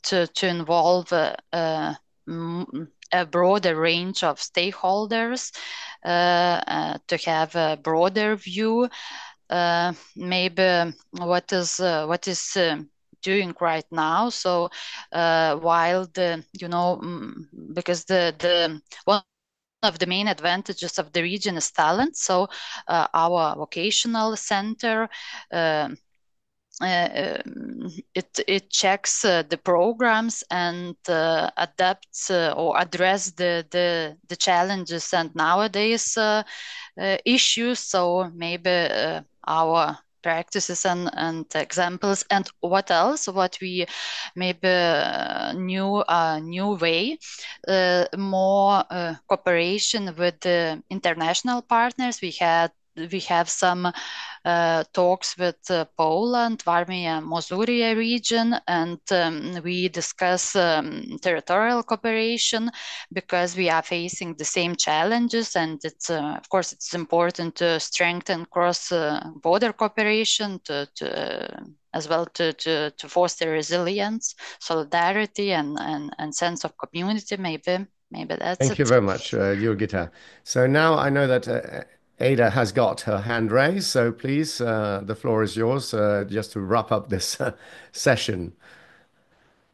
To involve a broader range of stakeholders, to have a broader view, maybe what is doing right now. So while because the one of the main advantages of the region is talent. So our vocational center, it checks the programs and adapts or address the challenges and nowadays issues. So maybe our practices and examples, and what else, what we maybe new way, more cooperation with the international partners. We have some talks with Poland, Warmia, Mosuria region, and we discuss territorial cooperation because we are facing the same challenges, and it's of course it's important to strengthen cross-border cooperation as well to foster resilience, solidarity, and sense of community. Maybe that's Thank it. you very much, Jurgita. So now I know that Ada has got her hand raised, so please, the floor is yours, just to wrap up this session.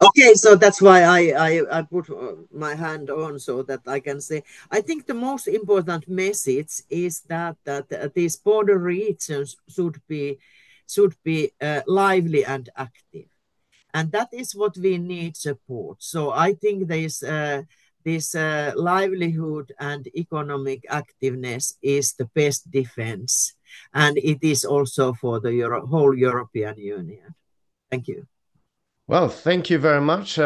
Okay, so that's why I put my hand on so that I can say. I think the most important message is that these border regions should be lively and active, and that is what we need support. So I think this livelihood and economic activeness is the best defense, and it is also for the whole European Union. Thank you. Well, thank you very much.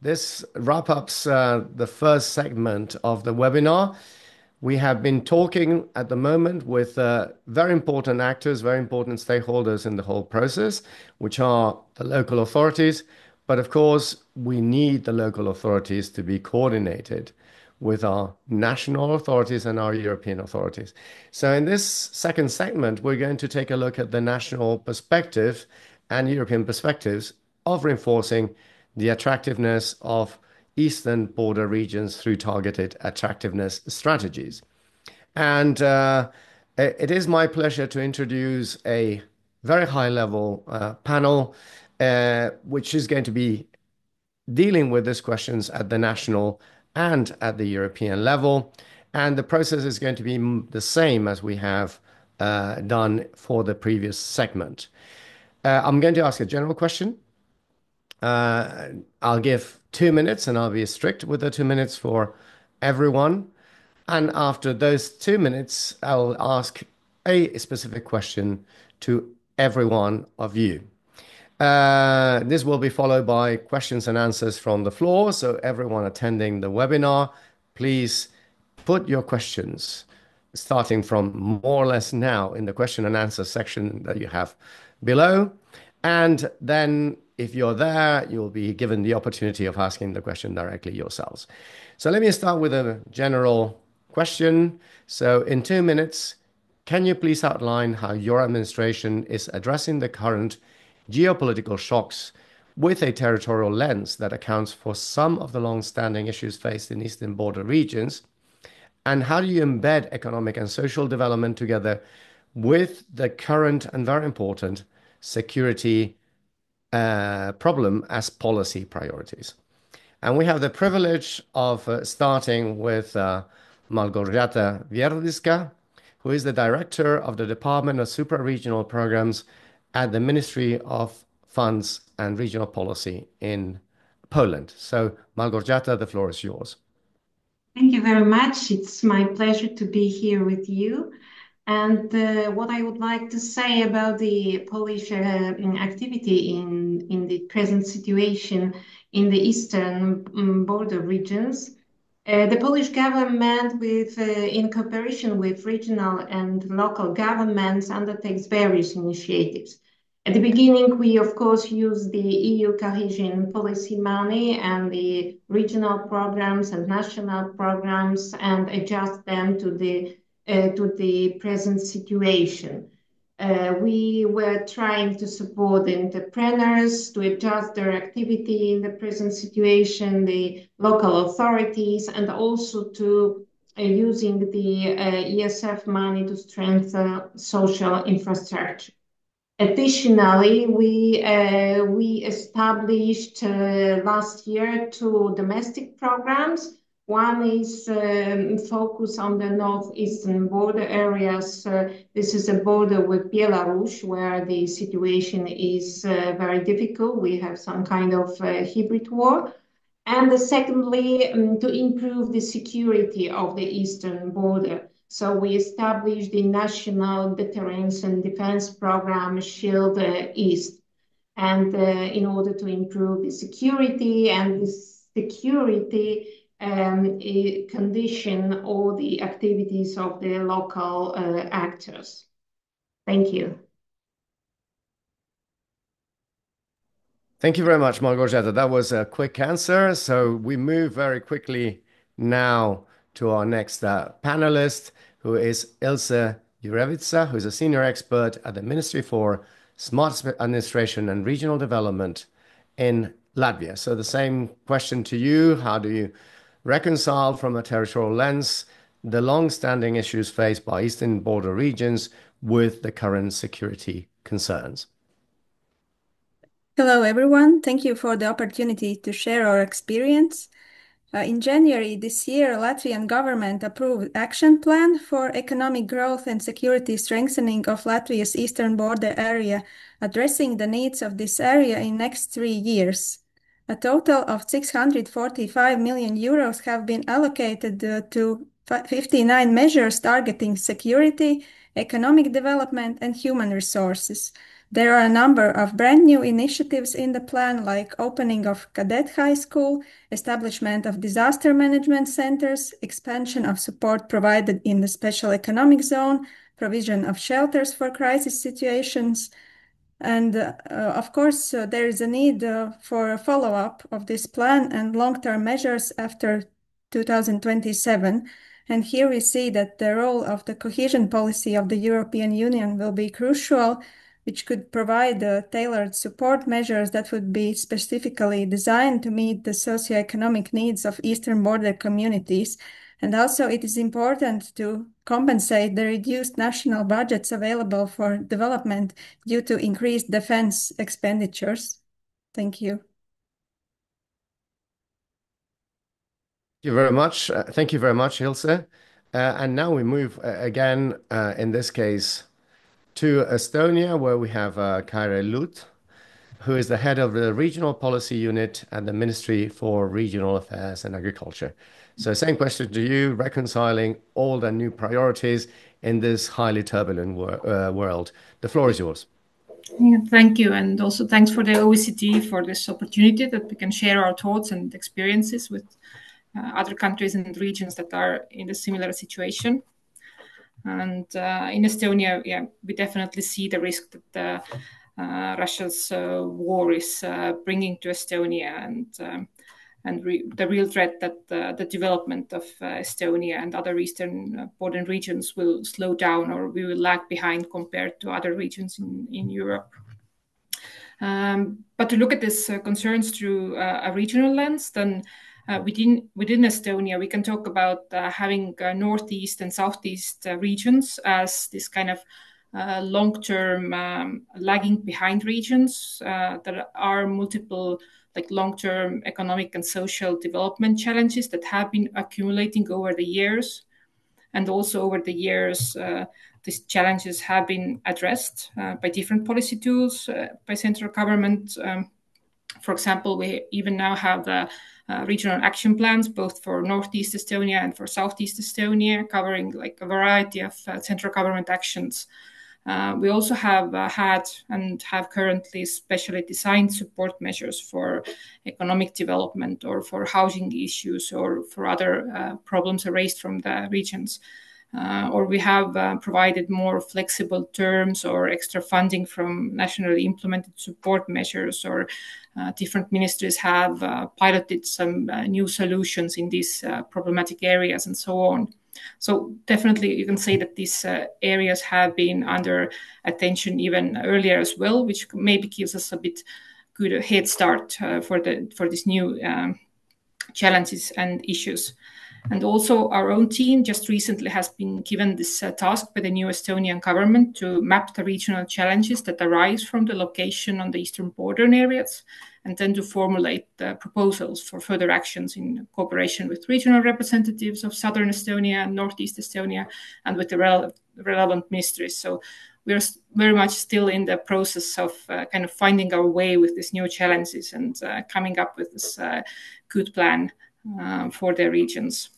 This wrap ups the first segment of the webinar. We have been talking at the moment with very important actors, very important stakeholders in the whole process, which are the local authorities. But of course, we need the local authorities to be coordinated with our national authorities and our European authorities. So in this second segment, we're going to take a look at the national perspective and European perspectives of reinforcing the attractiveness of eastern border regions through targeted attractiveness strategies. And it is my pleasure to introduce a very high-level panel, which is going to be dealing with these questions at the national and at the European level. And the process is going to be the same as we have done for the previous segment. I'm going to ask a general question. I'll give 2 minutes and I'll be strict with the 2 minutes for everyone. And after those 2 minutes, I'll ask a specific question to every one of you. This will be followed by questions and answers from the floor. So everyone attending the webinar, please put your questions starting from more or less now in the question and answer section that you have below. And then if you're there, you'll be given the opportunity of asking the question directly yourselves. So let me start with a general question. So in 2 minutes, can you please outline how your administration is addressing the current geopolitical shocks with a territorial lens that accounts for some of the long-standing issues faced in eastern border regions? And how do you embed economic and social development together with the current and very important security problem as policy priorities? And we have the privilege of starting with Malgorzata Wierdycka, who is the director of the Department of Supra-Regional Programs at the Ministry of Funds and Regional Policy in Poland. So, Malgorzata, the floor is yours. Thank you very much. It's my pleasure to be here with you. And what I would like to say about the Polish activity in the present situation in the eastern border regions, the Polish government, in cooperation with regional and local governments, undertakes various initiatives. At the beginning, we of course use the EU cohesion policy money and the regional programs and national programs and adjust them to the present situation. We were trying to support the entrepreneurs to adjust their activity in the present situation, the local authorities, and also to using the ESF money to strengthen social infrastructure. Additionally, we established last year 2 domestic programs. One is focused on the northeastern border areas. This is a border with Belarus, where the situation is very difficult. We have some kind of hybrid war. And secondly, to improve the security of the eastern border. So we established the National Deterrence and Defense Program, Shield East. And in order to improve the security and the security condition all the activities of the local actors. Thank you. Thank you very much, Małgorzata. That was a quick answer. So we move very quickly now to our next panelist, who is Ilse Jurevica, who is a senior expert at the Ministry for Smart Administration and Regional Development in Latvia. So the same question to you. How do you reconcile from a territorial lens the long-standing issues faced by eastern border regions with the current security concerns? Hello, everyone. Thank you for the opportunity to share our experience. In January this year, Latvian government approved action plan for economic growth and security strengthening of Latvia's eastern border area, addressing the needs of this area in next 3 years. A total of 645 million euros have been allocated to 59 measures targeting security, economic development, and human resources. There are a number of brand new initiatives in the plan, like opening of cadet high school, establishment of disaster management centers, expansion of support provided in the special economic zone, provision of shelters for crisis situations. And of course, there is a need for a follow-up of this plan and long-term measures after 2027. And here we see that the role of the cohesion policy of the European Union will be crucial, which could provide tailored support measures that would be specifically designed to meet the socioeconomic needs of eastern border communities. And also it is important to compensate the reduced national budgets available for development due to increased defense expenditures. Thank you. Thank you very much. Thank you very much, Ilse. And now we move again, in this case, to Estonia, where we have Kaire Lut, who is the head of the regional policy unit at the Ministry for Regional Affairs and Agriculture. So same question to you, reconciling all the new priorities in this highly turbulent world. The floor is yours. Yeah, thank you. And also thanks for the OECD for this opportunity that we can share our thoughts and experiences with other countries and regions that are in a similar situation. And in Estonia, yeah, we definitely see the risk that Russia's war is bringing to Estonia, and the real threat that the development of Estonia and other eastern border regions will slow down, or we will lag behind compared to other regions in Europe. But to look at these concerns through a regional lens, then within Estonia, we can talk about having northeast and southeast regions as this kind of long-term lagging behind regions. There are multiple long-term economic and social development challenges that have been accumulating over the years. And also over the years, these challenges have been addressed by different policy tools, by central government, For example, we even now have the regional action plans, both for Northeast Estonia and for Southeast Estonia, covering like a variety of central government actions. We also have had and have currently specially designed support measures for economic development or for housing issues or for other problems raised from the regions. Or we have provided more flexible terms or extra funding from nationally implemented support measures, or different ministries have piloted some new solutions in these problematic areas and so on. So definitely you can say that these areas have been under attention even earlier as well, which maybe gives us a bit good head start for these new challenges and issues. And also our own team just recently has been given this task by the new Estonian government to map the regional challenges that arise from the location on the eastern border areas, and then to formulate proposals for further actions in cooperation with regional representatives of southern Estonia and northeast Estonia and with the relevant ministries. So we're very much still in the process of kind of finding our way with these new challenges and coming up with this good plan for the regions.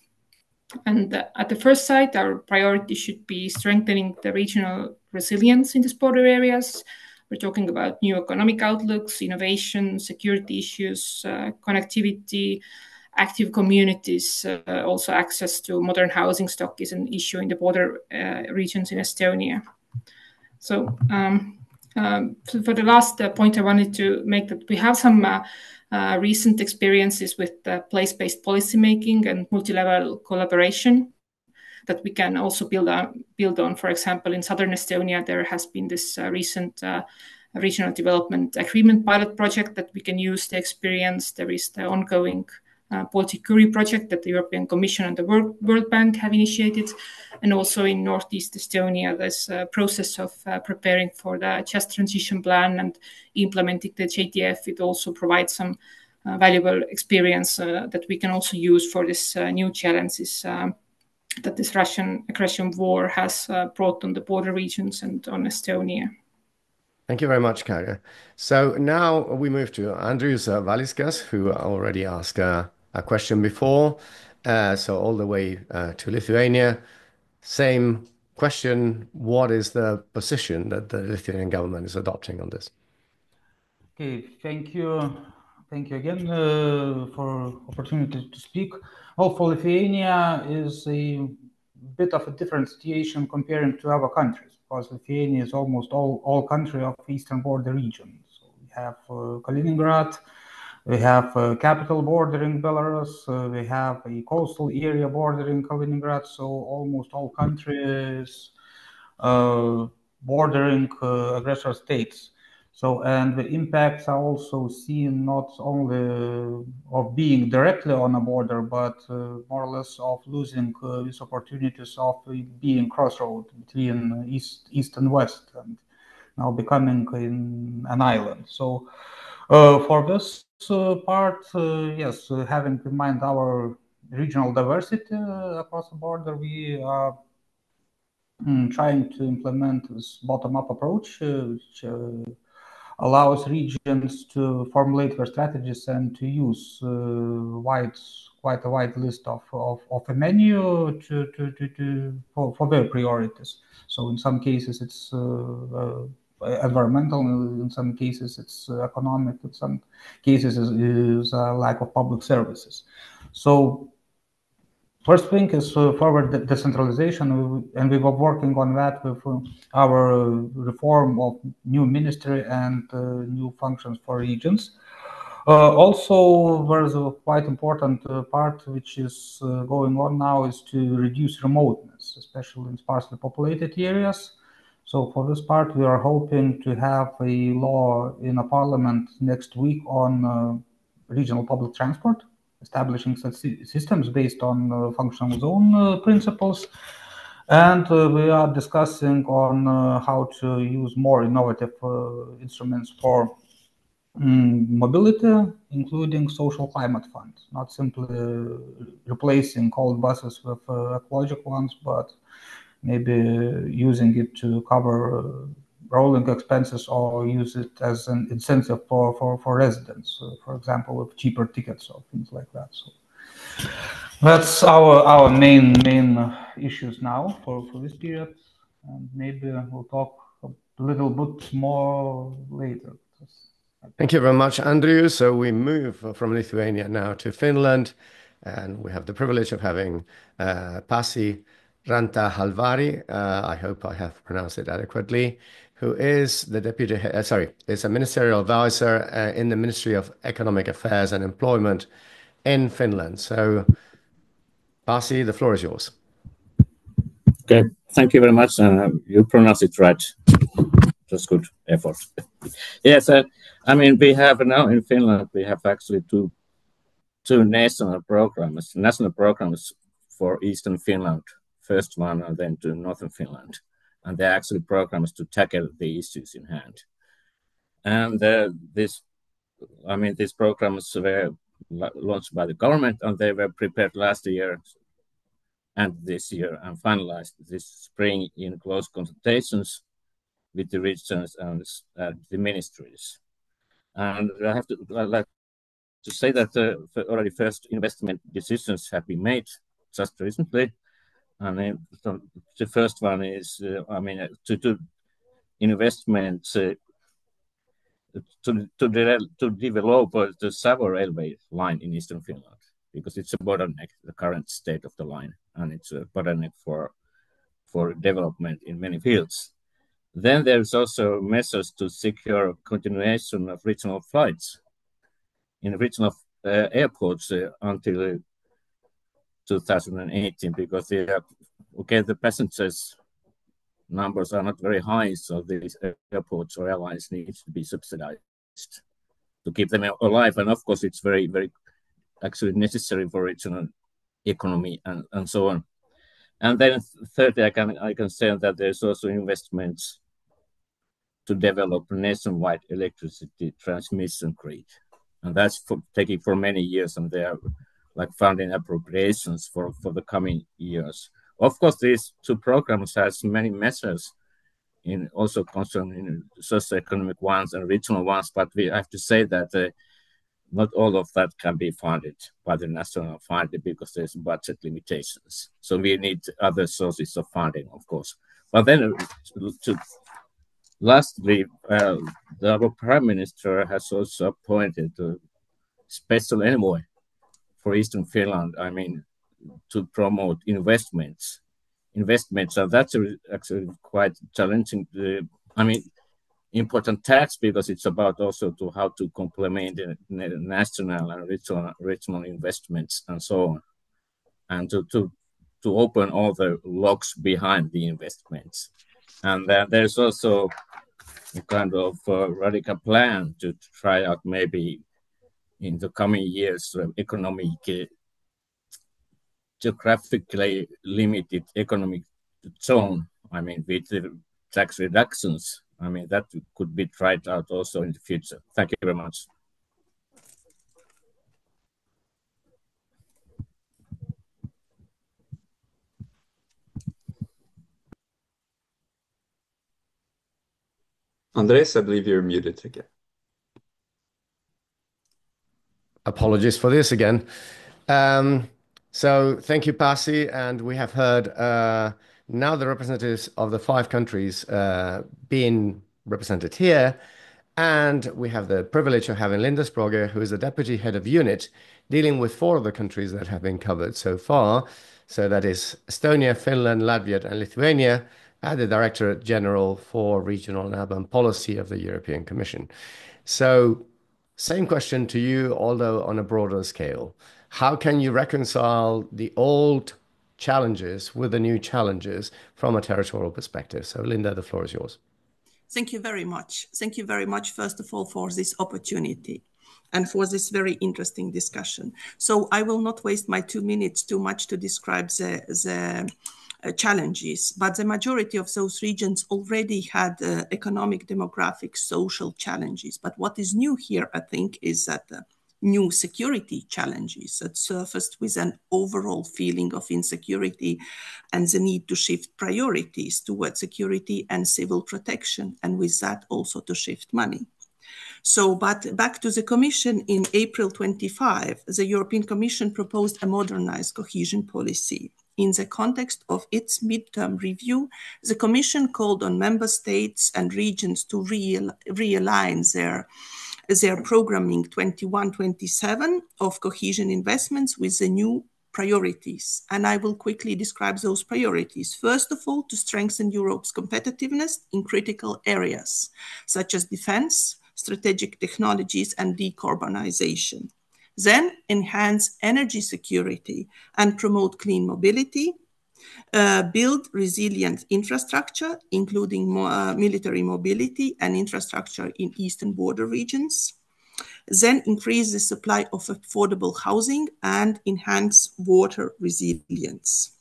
And at the first sight, our priority should be strengthening the regional resilience in these border areas. We're talking about new economic outlooks, innovation, security issues, connectivity, active communities. Also, access to modern housing stock is an issue in the border regions in Estonia. So for the last point, I wanted to make that we have some recent experiences with place-based policymaking and multi-level collaboration that we can also build on. For example, in southern Estonia, there has been this recent regional development agreement pilot project that we can use the experience. There is the ongoing Baltic Curie project that the European Commission and the World Bank have initiated. And also in Northeast Estonia, there's a process of preparing for the just transition plan and implementing the JTF. It also provides some valuable experience that we can also use for this new challenges that this Russian aggression war has brought on the border regions and on Estonia. Thank you very much, Karja. So now we move to Andrius Valiskas, who already asked a question before. So all the way to Lithuania. Same question. What is the position that the Lithuanian government is adopting on this? Okay, thank you. Thank you again for opportunity to speak. Well, for Lithuania is a bit of a different situation comparing to other countries, because Lithuania is almost all country of eastern border region. So we have Kaliningrad, we have a capital bordering Belarus, we have a coastal area bordering Kaliningrad, so almost all countries bordering aggressor states. So, and the impacts are also seen not only of being directly on a border, but more or less of losing these opportunities of being crossroad between east and west, and now becoming an island. So, for this part, yes, having in mind our regional diversity across the border, we are trying to implement this bottom-up approach, which allows regions to formulate their strategies and to use quite a wide list of a menu for their priorities. So in some cases it's environmental, in some cases it's economic, in some cases is a lack of public services. So first thing is further decentralization, and we were working on that with our reform of new ministry and new functions for regions. Also, there's a quite important part which is going on now is to reduce remoteness, especially in sparsely populated areas. So for this part, we are hoping to have a law in a parliament next week on regional public transport, establishing such systems based on functional zone principles. And we are discussing on how to use more innovative instruments for mobility, including social climate funds, not simply replacing old buses with ecological ones, but maybe using it to cover rolling expenses or use it as an incentive for residents, for example, with cheaper tickets or things like that. So that's our main issues now for this period, and maybe we'll talk a little bit more later. Thank you very much, Andrew. So we move from Lithuania now to Finland, and we have the privilege of having Pasi Rantahalvari, I hope I have pronounced it adequately, who is the is a ministerial advisor in the Ministry of Economic Affairs and Employment in Finland. So, Pasi, the floor is yours. Okay, thank you very much. You pronounced it right. That's good effort. Yes, I mean, we have now in Finland, we have actually two national programs for Eastern Finland. First one and then to Northern Finland. And they're actually programs to tackle the issues in hand. And these programs were launched by the government, and they were prepared last year and this year and finalized this spring in close consultations with the regions and the ministries. And I like to say that already first investment decisions have been made just recently. And the first one is, to do investments to develop the Savo railway line in Eastern Finland, because it's a bottleneck, the current state of the line, and it's a bottleneck for development in many fields. Then there's also measures to secure continuation of regional flights in regional airports until 2018, because the passengers numbers are not very high, so these airports or airlines need to be subsidized to keep them alive. And of course, it's very, very actually necessary for regional economy and so on. And then thirdly, I can say that there's also investments to develop nationwide electricity transmission grid. And that's taking for many years, and they are like funding appropriations for the coming years. Of course, these two programs has many measures in also concerning socioeconomic ones and regional ones, but we have to say that not all of that can be funded by the national funding because there's budget limitations. So we need other sources of funding, of course. But then, lastly, our Prime Minister has also appointed a special envoy for Eastern Finland, to promote investments. So that's actually quite challenging. Important task, because it's about also to how to complement the national and regional investments and so on, and to open all the locks behind the investments. And there's also a kind of radical plan to try out maybe in the coming years geographically limited economic zone, with the tax reductions. That could be tried out also in the future. Thank you very much. Andres, I believe you're muted again. Apologies for this again. So thank you, Pasi, and we have heard now the representatives of the 5 countries being represented here, and we have the privilege of having Linda Sprague, who is the Deputy Head of Unit, dealing with 4 of the countries that have been covered so far. So that is Estonia, Finland, Latvia, and Lithuania, and the Directorate General for Regional and Urban Policy of the European Commission. So same question to you, although on a broader scale. How can you reconcile the old challenges with the new challenges from a territorial perspective? So Linda, the floor is yours. Thank you very much. Thank you very much, first of all, for this opportunity and for this very interesting discussion. So I will not waste my 2 minutes too much to describe the challenges, but the majority of those regions already had economic, demographic, social challenges. But what is new here, I think, is that new security challenges that surfaced with an overall feeling of insecurity and the need to shift priorities towards security and civil protection, and with that also to shift money. So, but back to the Commission, in April 25, the European Commission proposed a modernized cohesion policy. In the context of its midterm review, the Commission called on member states and regions to realign their programming 21-27 of cohesion investments with the new priorities. And I will quickly describe those priorities. First of all, to strengthen Europe's competitiveness in critical areas, such as defense, strategic technologies, and decarbonization. Then enhance energy security and promote clean mobility, build resilient infrastructure, including military mobility and infrastructure in eastern border regions. Then increase the supply of affordable housing and enhance water resilience.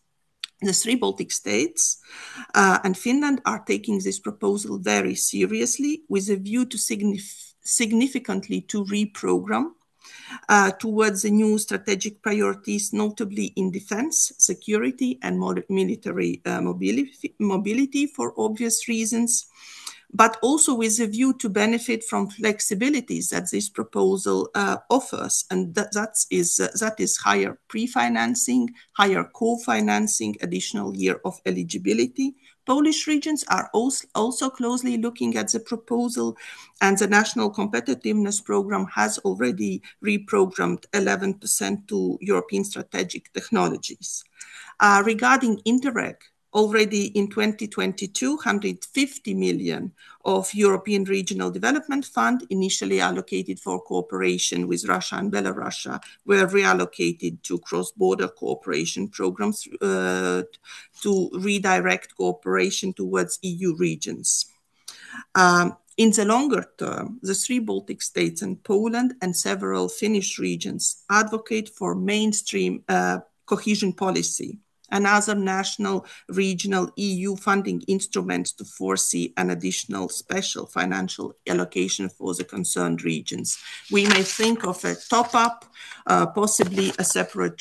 The three Baltic states and Finland are taking this proposal very seriously with a view to significantly to reprogram towards the new strategic priorities, notably in defense, security, and military mobility for obvious reasons, but also with a view to benefit from flexibilities that this proposal offers, and that is higher pre-financing, higher co-financing, additional year of eligibility. Polish regions are also closely looking at the proposal, and the National Competitiveness Program has already reprogrammed 11% to European strategic technologies. Regarding Interreg, already in 2022, 150 million of European Regional Development Fund, initially allocated for cooperation with Russia and Belarus, were reallocated to cross-border cooperation programs to redirect cooperation towards EU regions. In the longer term, the three Baltic states and Poland and several Finnish regions advocate for mainstream cohesion policy and other national, regional EU funding instruments to foresee an additional special financial allocation for the concerned regions. We may think of a top-up, possibly a separate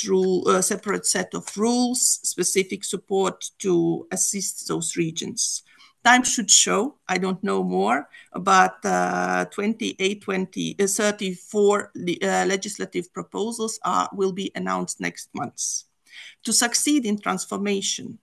set of rules, specific support to assist those regions. Time should show, I don't know more, but 34 legislative proposals will be announced next month. To succeed in transformation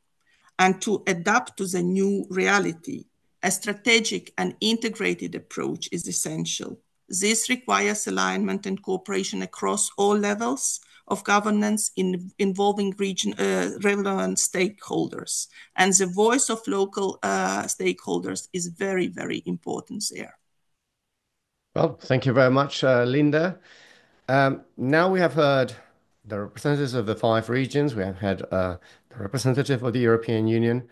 and to adapt to the new reality, a strategic and integrated approach is essential. This requires alignment and cooperation across all levels of governance involving relevant stakeholders. And the voice of local stakeholders is very, very important there. Well, thank you very much, Linda. Now we have heard the representatives of the 5 regions. We have had the representative of the European Union.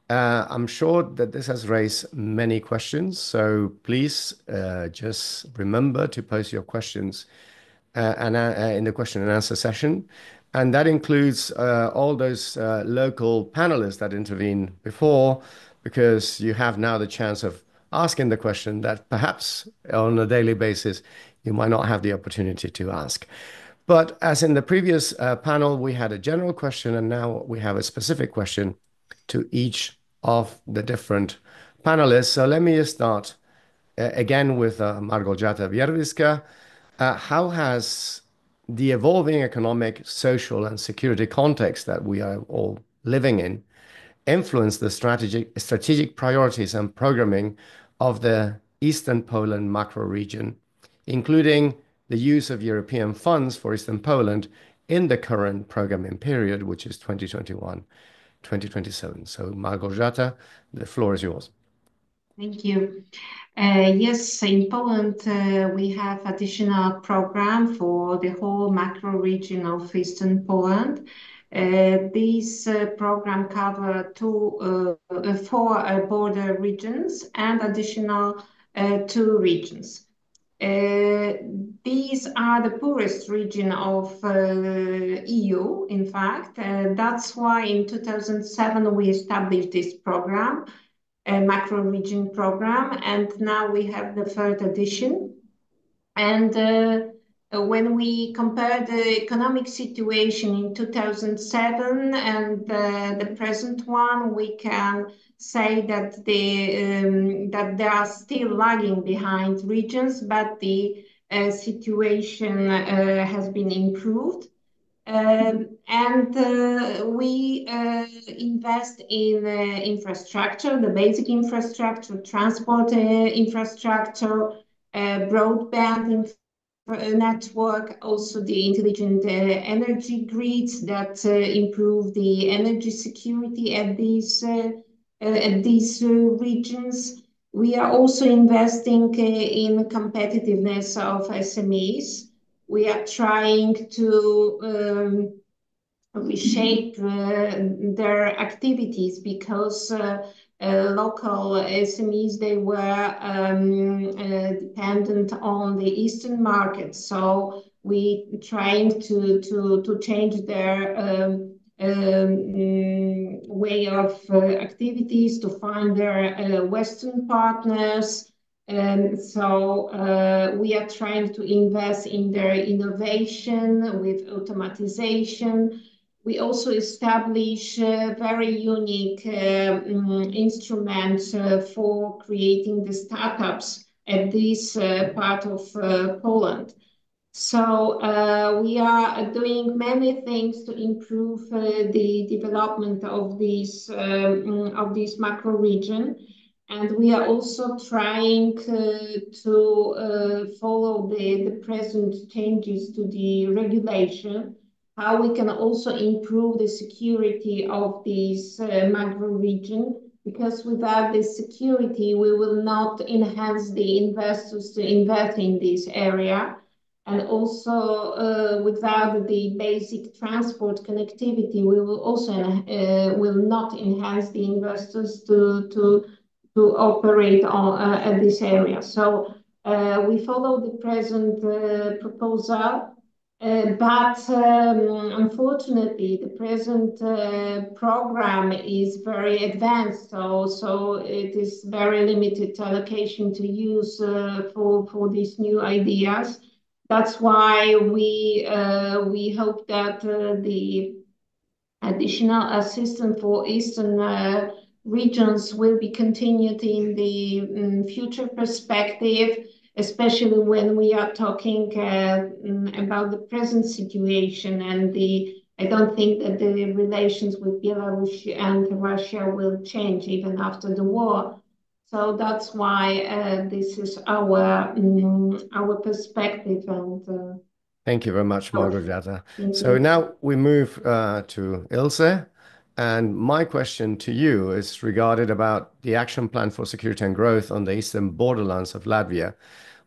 I'm sure that this has raised many questions, so please just remember to post your questions in the question and answer session. And that includes all those local panelists that intervened before, because you have now the chance of asking the question that perhaps on a daily basis you might not have the opportunity to ask. But as in the previous panel, we had a general question, and now we have a specific question to each of the different panelists. So let me start again with Margoljata Wierwiska. How has the evolving economic, social, and security context that we are all living in influenced the strategic priorities and programming of the Eastern Poland macro region, including the use of European funds for Eastern Poland in the current programming period, which is 2021-2027. So Margoljata, the floor is yours. Thank you. Yes, in Poland, we have additional program for the whole macro region of Eastern Poland. This program cover 4 border regions and additional 2 regions. These are the poorest region of EU, in fact. That's why in 2007 we established this program, a macro region program, and now we have the 3rd edition. And When we compare the economic situation in 2007 and the present one, we can say that that they are still lagging behind regions, but the situation has been improved. We invest in infrastructure, the basic infrastructure, transport infrastructure, broadband network, also the intelligent energy grids that improve the energy security at these regions. We are also investing in competitiveness of SMEs. We are trying to reshape their activities because local SMEs, they were dependent on the Eastern market. So we trying to change their way of activities, to find their Western partners. We are trying to invest in their innovation with automatization. We also establish very unique instruments for creating the startups at this part of Poland. So we are doing many things to improve the development of this macro region. And we are also trying to follow the present changes to the regulation, how we can also improve the security of this macro region, because without this security, we will not enhance the investors to invest in this area. And also, without the basic transport connectivity, we will also will not enhance the investors to operate at this area. So we follow the present proposal. But unfortunately, the present program is very advanced, so it is very limited allocation to use for these new ideas. That's why we hope that the additional assistance for Eastern regions will be continued in the future perspective, especially when we are talking about the present situation. And I don't think that the relations with Belarus and Russia will change even after the war. So that's why this is our perspective. And thank you very much, Małgorzata. So now we move to Ilse. And my question to you is regarded about the action plan for security and growth on the eastern borderlands of Latvia,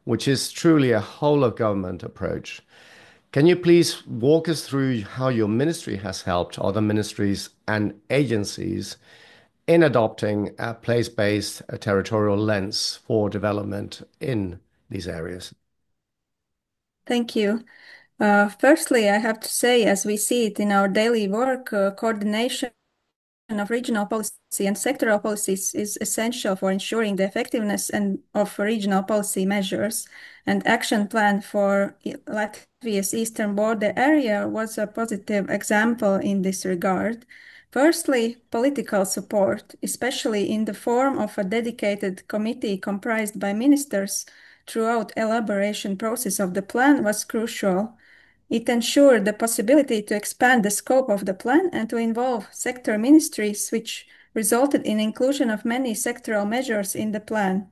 which is truly a whole of government approach. Can you please walk us through how your ministry has helped other ministries and agencies in adopting a place-based territorial lens for development in these areas? Thank you. Firstly, I have to say, as we see it in our daily work, coordination of regional policy and sectoral policies is essential for ensuring the effectiveness of regional policy measures. And action plan for Latvia's eastern border area was a positive example in this regard. Firstly, political support, especially in the form of a dedicated committee comprised by ministers throughout elaboration process of the plan, was crucial. It ensured the possibility to expand the scope of the plan and to involve sector ministries, which resulted in inclusion of many sectoral measures in the plan.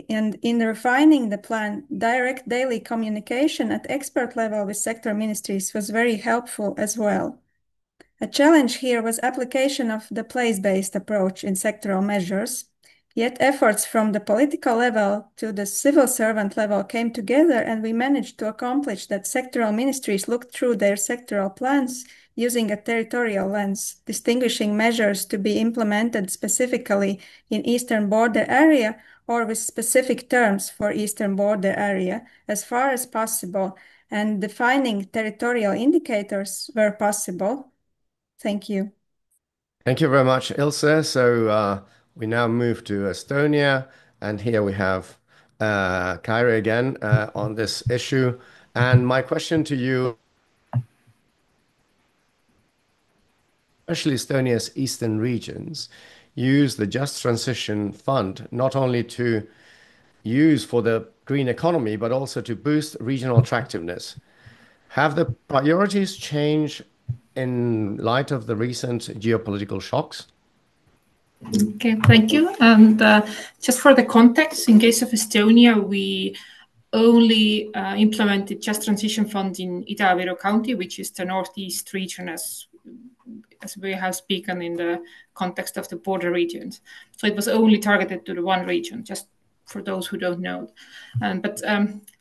And in refining the plan, direct daily communication at expert level with sector ministries was very helpful as well. A challenge here was application of the place-based approach in sectoral measures. Yet efforts from the political level to the civil servant level came together, and we managed to accomplish that sectoral ministries looked through their sectoral plans using a territorial lens, distinguishing measures to be implemented specifically in eastern border area or with specific terms for eastern border area as far as possible, and defining territorial indicators where possible. Thank you. Thank you very much, Ilse. So we now move to Estonia, and here we have Kairi again on this issue. And my question to you, especially Estonia's eastern regions, use the Just Transition Fund not only to use for the green economy, but also to boost regional attractiveness. Have the priorities changed in light of the recent geopolitical shocks? Okay, thank you. And just for the context, in case of Estonia, we only implemented Just Transition Fund in Ida-Viru County, which is the northeast region, as we have spoken in the context of the border regions. So it was only targeted to the one region, just for those who don't know. But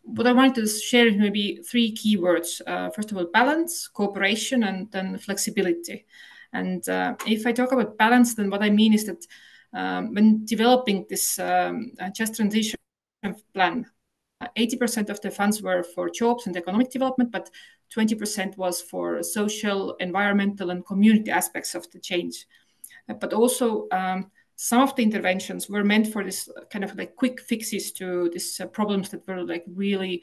what I wanted to share is maybe three keywords. First of all, balance, cooperation, and then flexibility. And if I talk about balance, then what I mean is that when developing this Just Transition plan, 80% of the funds were for jobs and economic development, but 20% was for social, environmental, and community aspects of the change. But also, some of the interventions were meant for this kind of like quick fixes to these problems that were like really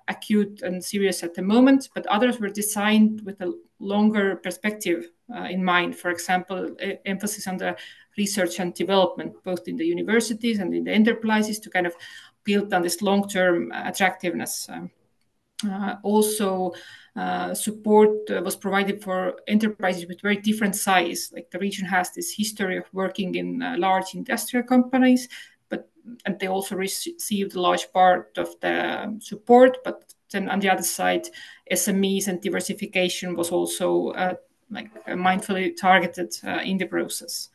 acute and serious at the moment, but others were designed with a longer perspective in mind. For example, emphasis on the research and development, both in the universities and in the enterprises, to kind of build on this long-term attractiveness. Also, support was provided for enterprises with very different size. Like the region has this history of working in large industrial companies, and they also received a large part of the support. But then on the other side, SMEs and diversification was also mindfully targeted in the process.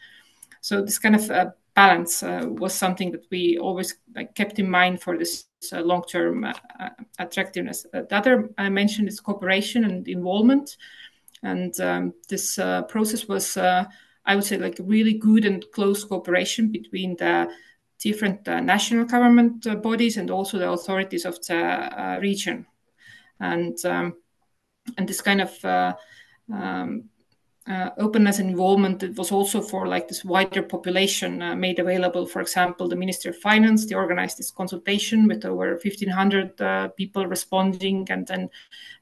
So this kind of balance was something that we always kept in mind for this long-term attractiveness. The other I mentioned is cooperation and involvement. And this process was, I would say, like really good and close cooperation between the different national government bodies and also the authorities of the region. And this kind of openness and involvement, it was also for like this wider population made available. For example, the Ministry of Finance, they organized this consultation with over 1,500 people responding, and then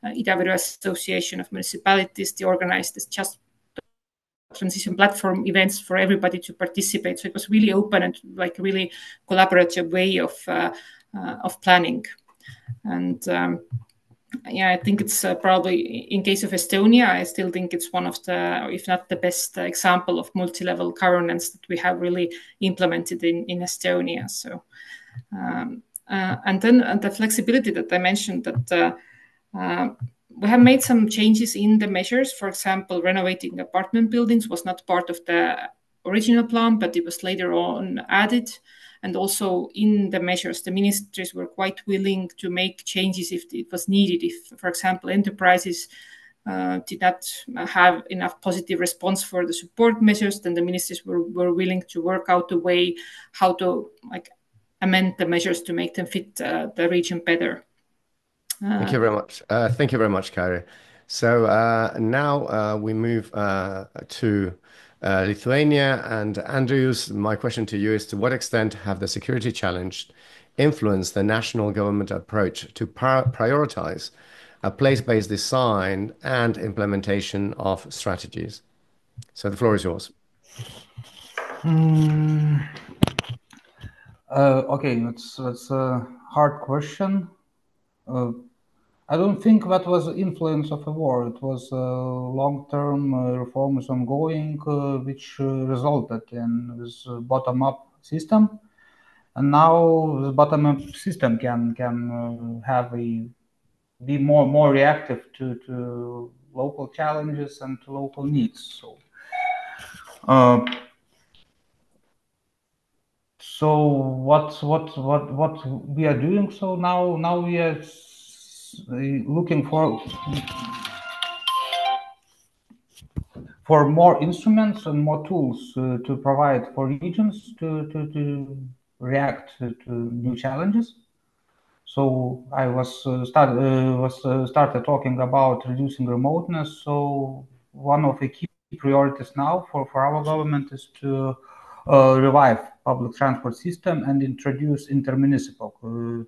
Ida-Viru Association of Municipalities, they organized this Just Transition platform events for everybody to participate. So it was really open and like really collaborative way of planning. And yeah, I think it's probably, in case of Estonia, I still think it's one of the, if not the best example of multi-level governance that we have really implemented in Estonia. So, and then the flexibility that I mentioned, that we have made some changes in the measures. For example, renovating apartment buildings was not part of the original plan, but it was later on added. And also in the measures, the ministries were quite willing to make changes if it was needed. If, for example, enterprises did not have enough positive response for the support measures, then the ministries were willing to work out a way how to amend the measures to make them fit the region better. Thank you very much. Thank you very much, Kairi. So now we move to Lithuania. And Andrius, my question to you is, to what extent have the security challenge influenced the national government approach to prioritize a place-based design and implementation of strategies? So the floor is yours. Okay, that's a hard question. I don't think that was the influence of a war. It was long-term reforms ongoing, which resulted in this bottom-up system. And now the bottom-up system can have be more reactive to local challenges and to local needs. So what we are doing? So now we are looking for more instruments and more tools to provide for regions to react to new challenges. So I was started talking about reducing remoteness. So one of the key priorities now for our government is to revive public transport system and introduce intermunicipal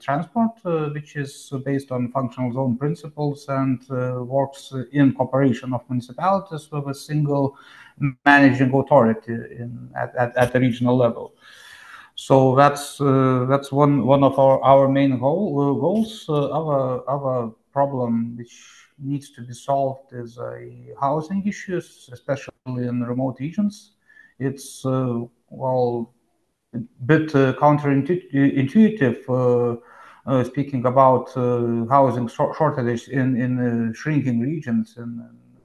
transport, which is based on functional zone principles and works in cooperation of municipalities with a single managing authority at the regional level. So that's one of our main goals. Our problem which needs to be solved is housing issues, especially in remote regions. It's well, a bit counterintuitive speaking about housing shortage in shrinking regions and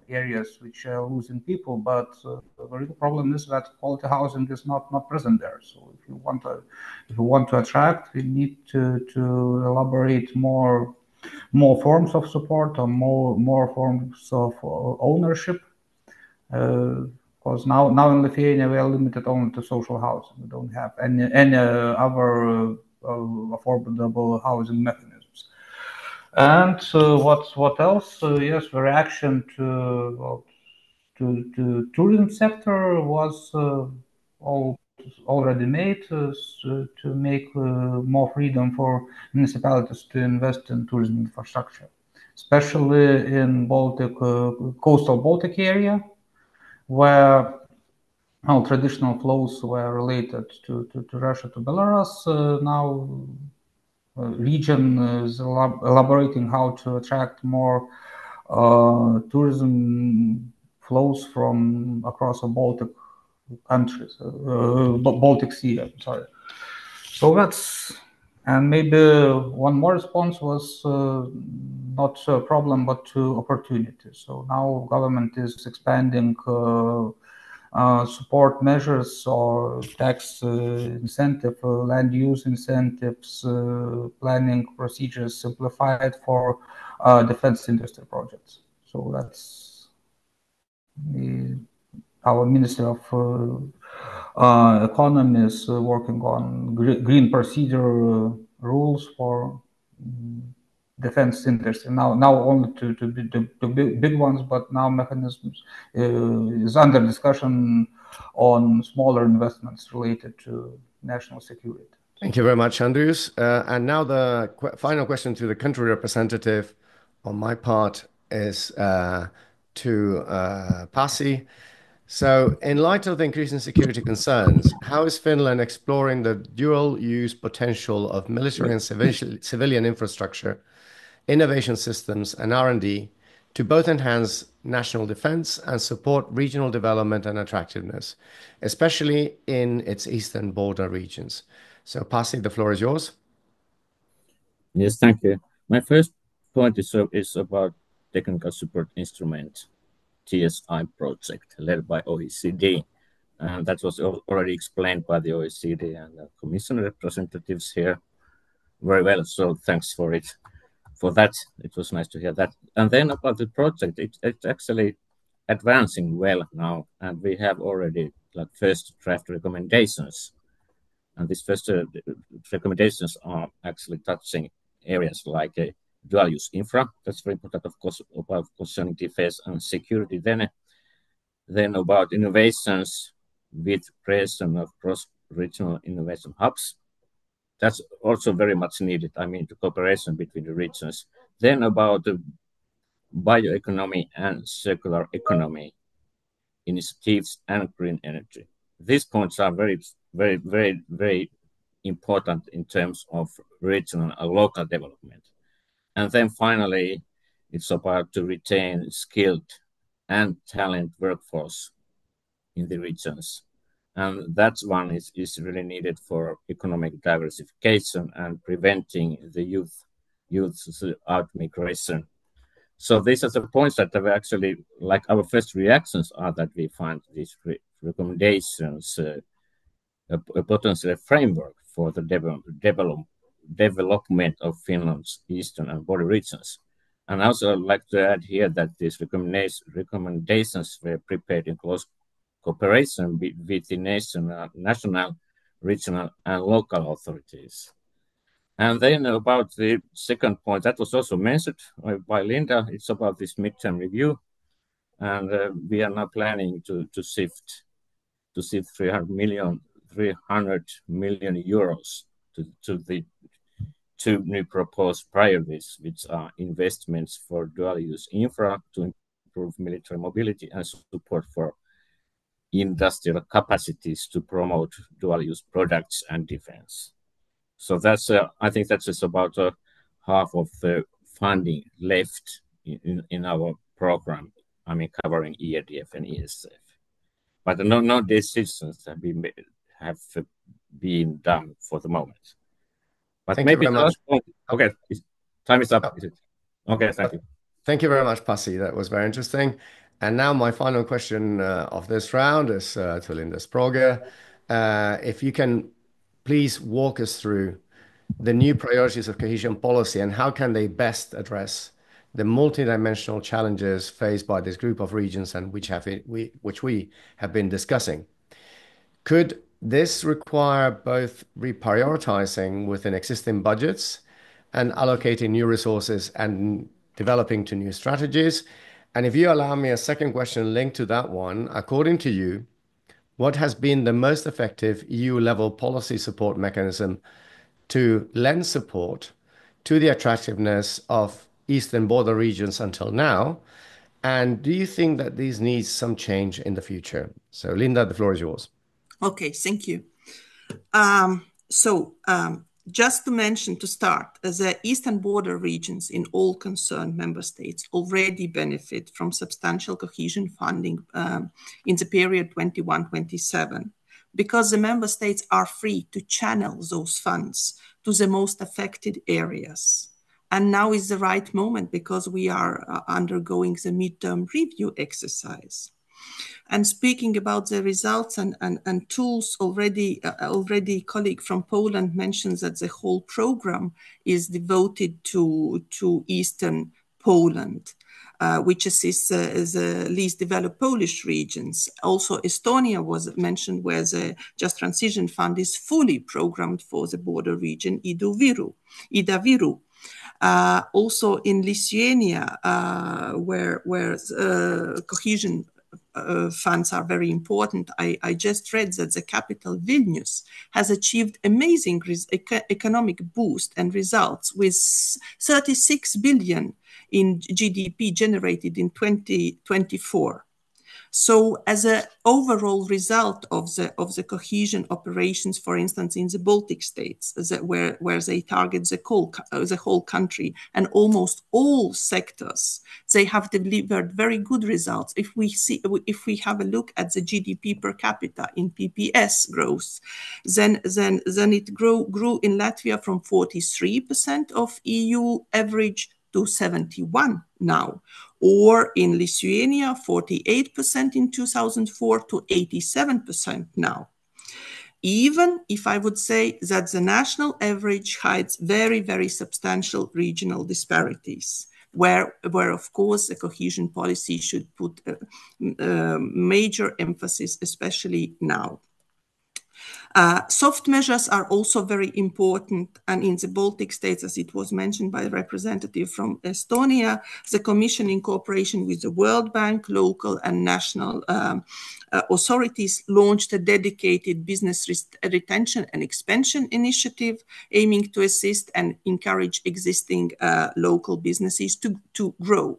areas which are losing people, but the real problem is that quality housing is not present there. So if you want to attract, we need to elaborate more forms of support or more forms of ownership. Because now in Lithuania we are limited only to social housing. We don't have any other affordable housing mechanisms. And what else? Yes, the reaction to tourism sector was already made to make more freedom for municipalities to invest in tourism infrastructure, especially in Baltic coastal Baltic area, where all traditional flows were related to Russia, to Belarus. Now region is elaborating how to attract more tourism flows from across the Baltic countries, Baltic Sea, I'm sorry. So that's, and maybe one more response was not a problem, but to opportunity. So now government is expanding support measures or tax incentive, land use incentives, planning procedures simplified for defense industry projects. So that's our Ministry of Economy is working on green procedure rules for defense industry. Now only to big ones, but now mechanisms is under discussion on smaller investments related to national security. Thank you very much, Andrius. And now the final question to the country representative on my part is to Pasi. So, in light of the increasing security concerns, how is Finland exploring the dual-use potential of military and civilian infrastructure, innovation systems, and R&D to both enhance national defense and support regional development and attractiveness, especially in its eastern border regions? So, Pasi, the floor is yours. Yes, thank you. My first point is about technical support instrument, TSI project led by OECD. And that was already explained by the OECD and the Commission representatives here very well. So thanks for it. For that, it was nice to hear that. And then about the project, it's actually advancing well now, and we have already like first draft recommendations. And these first recommendations are actually touching areas like dual-use infra. That's very important, of course, about concerning defense and security. Then about innovations with creation of cross-regional innovation hubs. That's also very much needed. I mean, the cooperation between the regions. Then about the bioeconomy and circular economy initiatives and green energy. These points are very, very, very, very important in terms of regional and local development. And then finally, it's about to retain skilled and talent workforce in the regions. And that one is really needed for economic diversification and preventing the youth's out migration. So these are the points that have actually, like our first reactions are that we find these recommendations a potential framework for the development of Finland's eastern and border regions. And I also like to add here that these recommendations were prepared in close cooperation with the national, regional, and local authorities. And then about the second point that was also mentioned by Linda, it's about this midterm review. And we are now planning to shift 300 300 million euros to the two new proposed priorities, which are investments for dual-use infra to improve military mobility and support for industrial capacities to promote dual-use products and defense. So that's I think that's just about half of the funding left in our program. I mean, covering ERDF and ESF, but no decisions have been done for the moment. But Thank maybe you very much. Okay, time is up. Is it? Okay, thank you. Thank you very much, Pasi. That was very interesting. And now my final question of this round is to Linda Sprague. If you can please walk us through the new priorities of cohesion policy and how can they best address the multidimensional challenges faced by this group of regions and which we have been discussing. Could this require both reprioritizing within existing budgets and allocating new resources and developing to new strategies? And if you allow me a second question linked to that one, according to you, what has been the most effective EU-level policy support mechanism to lend support to the attractiveness of eastern border regions until now? And do you think that these needs some change in the future? So, Linda, the floor is yours. Okay, thank you. Just to mention to start, the eastern border regions in all concerned member states already benefit from substantial cohesion funding in the period 21-27, because the member states are free to channel those funds to the most affected areas. And now is the right moment because we are undergoing the midterm review exercise. And speaking about the results and tools, already colleague from Poland mentions that the whole program is devoted to Eastern Poland, which assists the least developed Polish regions. Also, Estonia was mentioned, where the Just Transition Fund is fully programmed for the border region Idaviru. Also in Lithuania, where cohesion funds are very important. I just read that the capital Vilnius has achieved amazing economic boost and results with 36 billion in GDP generated in 2024. So as an overall result of the cohesion operations, for instance, in the Baltic states, where they target the whole country and almost all sectors, they have delivered very good results. If we have a look at the GDP per capita in PPS growth, then it grew in Latvia from 43% of EU average to 71 now, or in Lithuania, 48% in 2004 to 87% now. Even if I would say that the national average hides very, very substantial regional disparities, where of course the cohesion policy should put major emphasis, especially now. Soft measures are also very important, and in the Baltic states, as it was mentioned by a representative from Estonia, the Commission, in cooperation with the World Bank, local and national authorities, launched a dedicated business retention and expansion initiative aiming to assist and encourage existing local businesses to grow.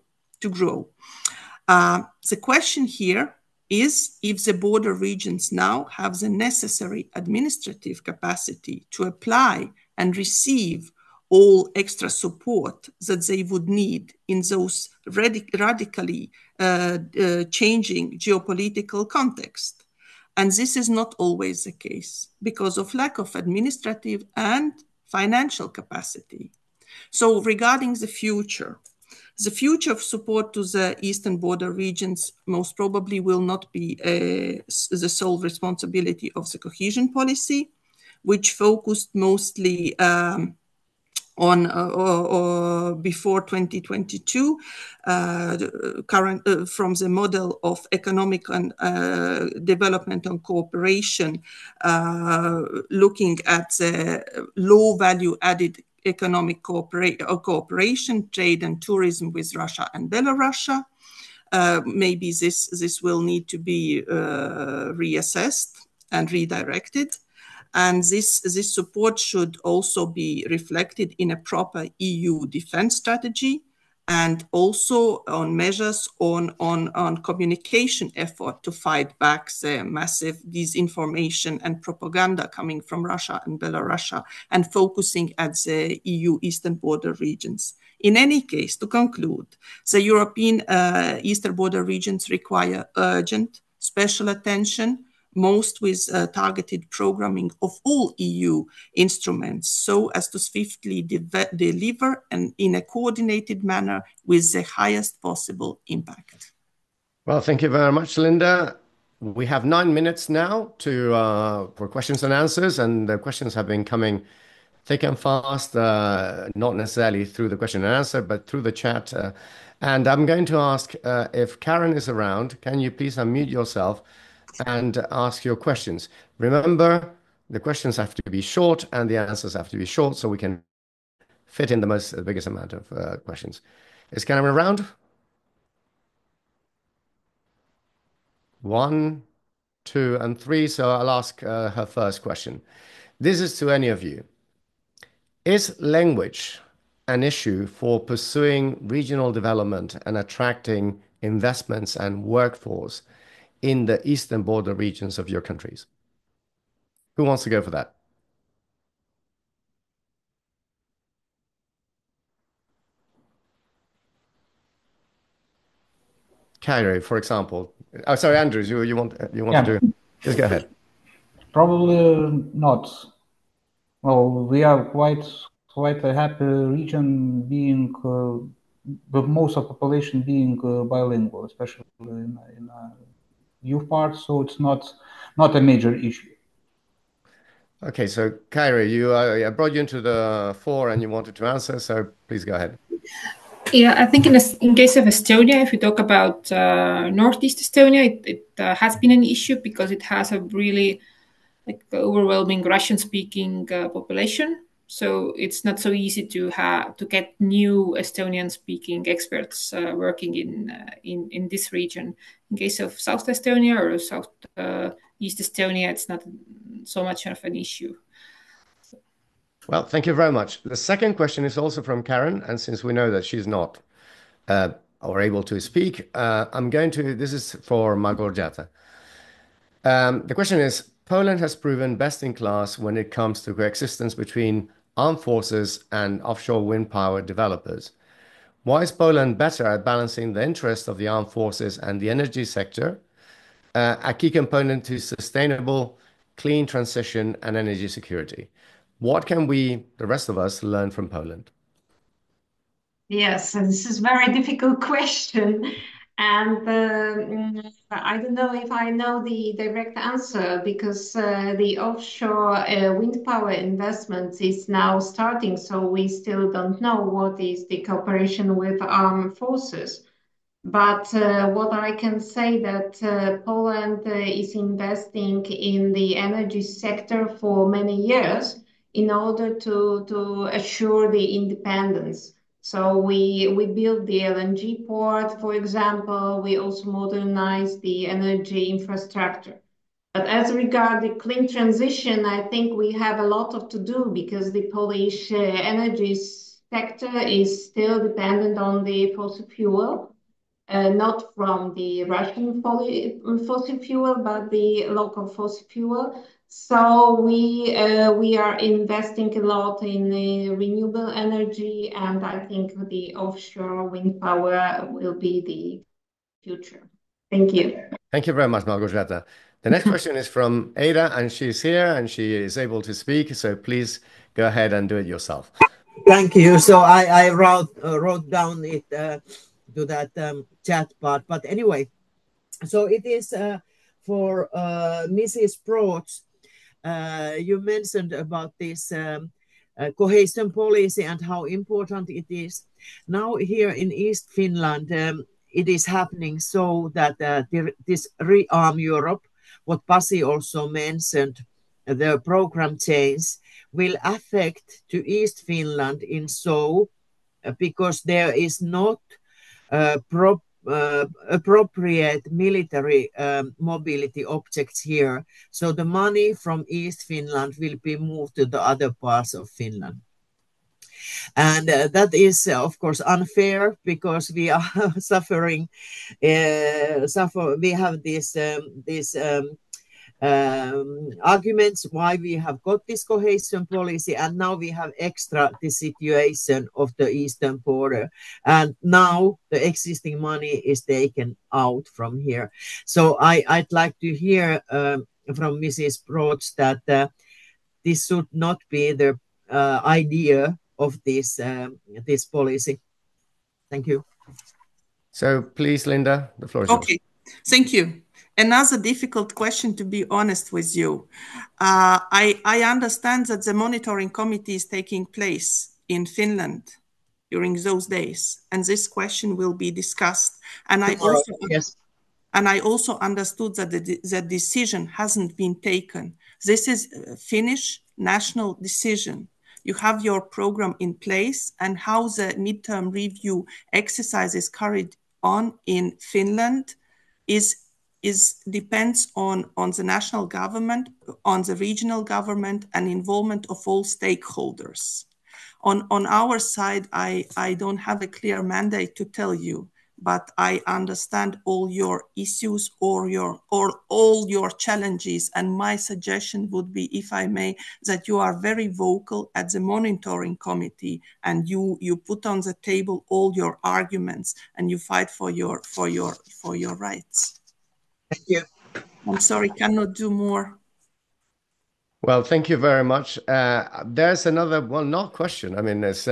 The question here is if the border regions now have the necessary administrative capacity to apply and receive all extra support that they would need in those radically changing geopolitical context. And this is not always the case because of lack of administrative and financial capacity. So regarding the future of support to the eastern border regions most probably will not be the sole responsibility of the cohesion policy, which focused mostly on before 2022, from the model of economic and developmental cooperation, looking at the low value added economic cooperation, trade and tourism with Russia and Belarus. Maybe this will need to be reassessed and redirected. And this support should also be reflected in a proper EU defense strategy, and also on measures on communication effort to fight back the massive disinformation and propaganda coming from Russia and Belarus, and focusing at the EU eastern border regions. In any case, to conclude, the European eastern border regions require urgent special attention, most with targeted programming of all EU instruments, so as to swiftly deliver and in a coordinated manner with the highest possible impact. Well, thank you very much, Linda. We have 9 minutes now for questions and answers, and the questions have been coming thick and fast, not necessarily through the question and answer, but through the chat. And I'm going to ask if Karen is around, can you please unmute yourself and ask your questions? Remember, the questions have to be short and the answers have to be short so we can fit in the biggest amount of questions. Is Karen around? 1, 2, and 3. So I'll ask her first question. This is to any of you. Is language an issue for pursuing regional development and attracting investments and workforce in the eastern border regions of your countries? Who wants to go for that? Kairi, for example. Oh, sorry, Andrews, you want to do? Just go ahead. Probably not. Well, we are quite a happy region, being the most of population being bilingual, especially in youth part. So it's not a major issue. Okay, so Kairi, I brought you into the fore and you wanted to answer, so please go ahead. Yeah, I think in case of Estonia, if we talk about Northeast Estonia, it has been an issue because it has a really overwhelming Russian-speaking population. So it's not so easy to get new Estonian-speaking experts working in this region. In case of South Estonia or Southeast Estonia, it's not so much of an issue. Well, thank you very much. The second question is also from Karen, and since we know that she's not or able to speak, this is for Małgorzata. The question is, Poland has proven best in class when it comes to coexistence between armed forces and offshore wind power developers. Why is Poland better at balancing the interests of the armed forces and the energy sector, a key component to sustainable, clean transition and energy security? What can we, the rest of us, learn from Poland? Yes, and this is a very difficult question. And I don't know if I know the direct answer, because the offshore wind power investments is now starting, so we still don't know what is the cooperation with armed forces. But what I can say that Poland is investing in the energy sector for many years in order to assure the independence. So we built the LNG port, for example. We also modernized the energy infrastructure. But as regard the clean transition, I think we have a lot to do, because the Polish energy sector is still dependent on the fossil fuel. Not from the Russian fossil fuel, but the local fossil fuel. So we are investing a lot in renewable energy, and I think the offshore wind power will be the future. Thank you. Thank you very much, Małgorzata. The next question is from Ada, and she's here and she is able to speak. So please go ahead and do it yourself. Thank you. So I wrote down it to that chat part. But anyway, so it is for Mrs. Prots. You mentioned about this cohesion policy and how important it is. Now here in East Finland, it is happening so that this rearm Europe, what Pasi also mentioned, the program change will affect to East Finland in so because there is not appropriate military mobility objects here. So the money from East Finland will be moved to the other parts of Finland. And that is, of course, unfair because we are suffering. We have these arguments why we have got this cohesion policy, and now we have extra the situation of the eastern border, and now the existing money is taken out from here. So I'd like to hear from Mrs. Broads that this should not be the idea of this policy. Thank you. So please, Linda, the floor is yours. Okay, thank you. Another difficult question, to be honest with you. I understand that the monitoring committee is taking place in Finland during those days, and this question will be discussed. And I also understood that the decision hasn't been taken. This is a Finnish national decision. You have your program in place, and how the midterm review exercise is carried on in Finland depends on the national government, on the regional government, and involvement of all stakeholders. On our side, I don't have a clear mandate to tell you, but I understand all your issues or all your challenges. And my suggestion would be, if I may, that you are very vocal at the monitoring committee, and you put on the table all your arguments, and you fight for your rights. Thank you. I'm sorry, cannot do more. Well, thank you very much. There's another, well, not question. I mean, there's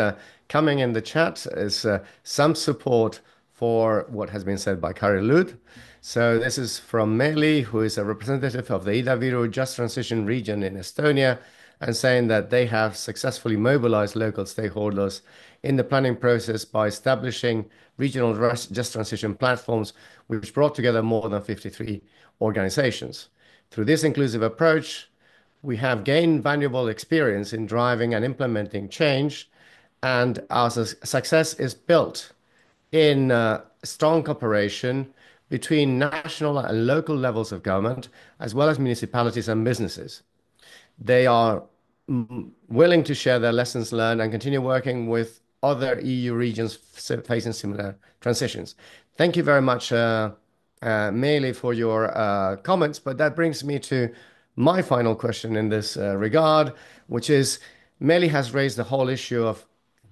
coming in the chat is some support for what has been said by Kari Lud. So this is from Meli, who is a representative of the Ida-Viru Just Transition region in Estonia, and saying that they have successfully mobilized local stakeholders in the planning process by establishing regional just transition platforms, which brought together more than 53 organizations. Through this inclusive approach, we have gained valuable experience in driving and implementing change, and our success is built in strong cooperation between national and local levels of government, as well as municipalities and businesses. They are willing to share their lessons learned and continue working with other EU regions facing similar transitions. Thank you very much, Meili, for your comments, but that brings me to my final question in this regard, which is Meili has raised the whole issue of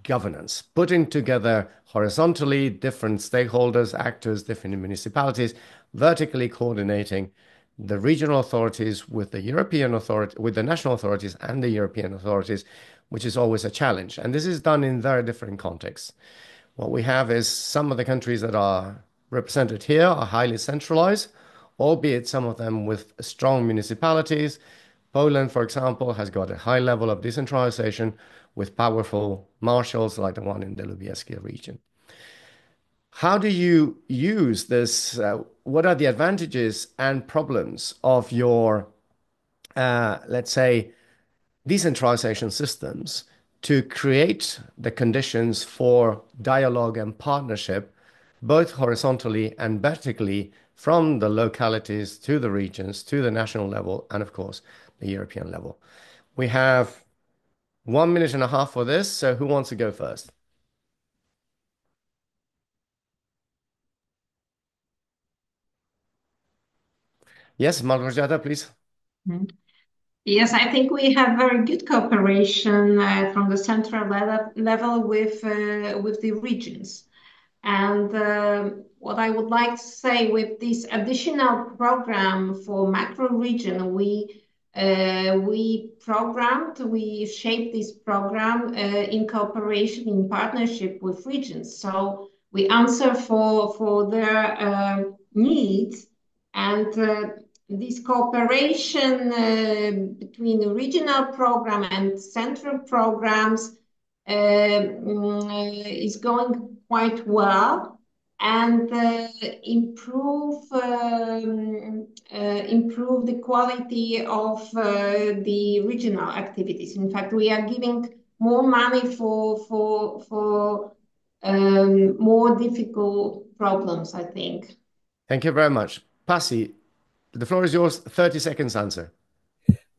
governance, putting together horizontally different stakeholders, actors, different municipalities, vertically coordinating the regional authorities with the European authority, with the national authorities and the European authorities, which is always a challenge. And this is done in very different contexts. What we have is some of the countries that are represented here are highly centralized, albeit some of them with strong municipalities. Poland, for example, has got a high level of decentralization with powerful marshals like the one in the Lubelski region. How do you use this? What are the advantages and problems of your, let's say, decentralization systems to create the conditions for dialogue and partnership, both horizontally and vertically, from the localities to the regions, to the national level, and of course, the European level? We have 1 minute and a half for this, so who wants to go first? Yes, Malgorzata, please. Yes, I think we have very good cooperation from the central level with the regions. And what I would like to say with this additional program for macro region, we shaped this program in cooperation, in partnership with regions. So we answer for their needs, and this cooperation between the regional program and central programs is going quite well, and improve the quality of the regional activities. In fact, we are giving more money for more difficult problems, I think. Thank you very much. Pasi, the floor is yours. 30 seconds answer.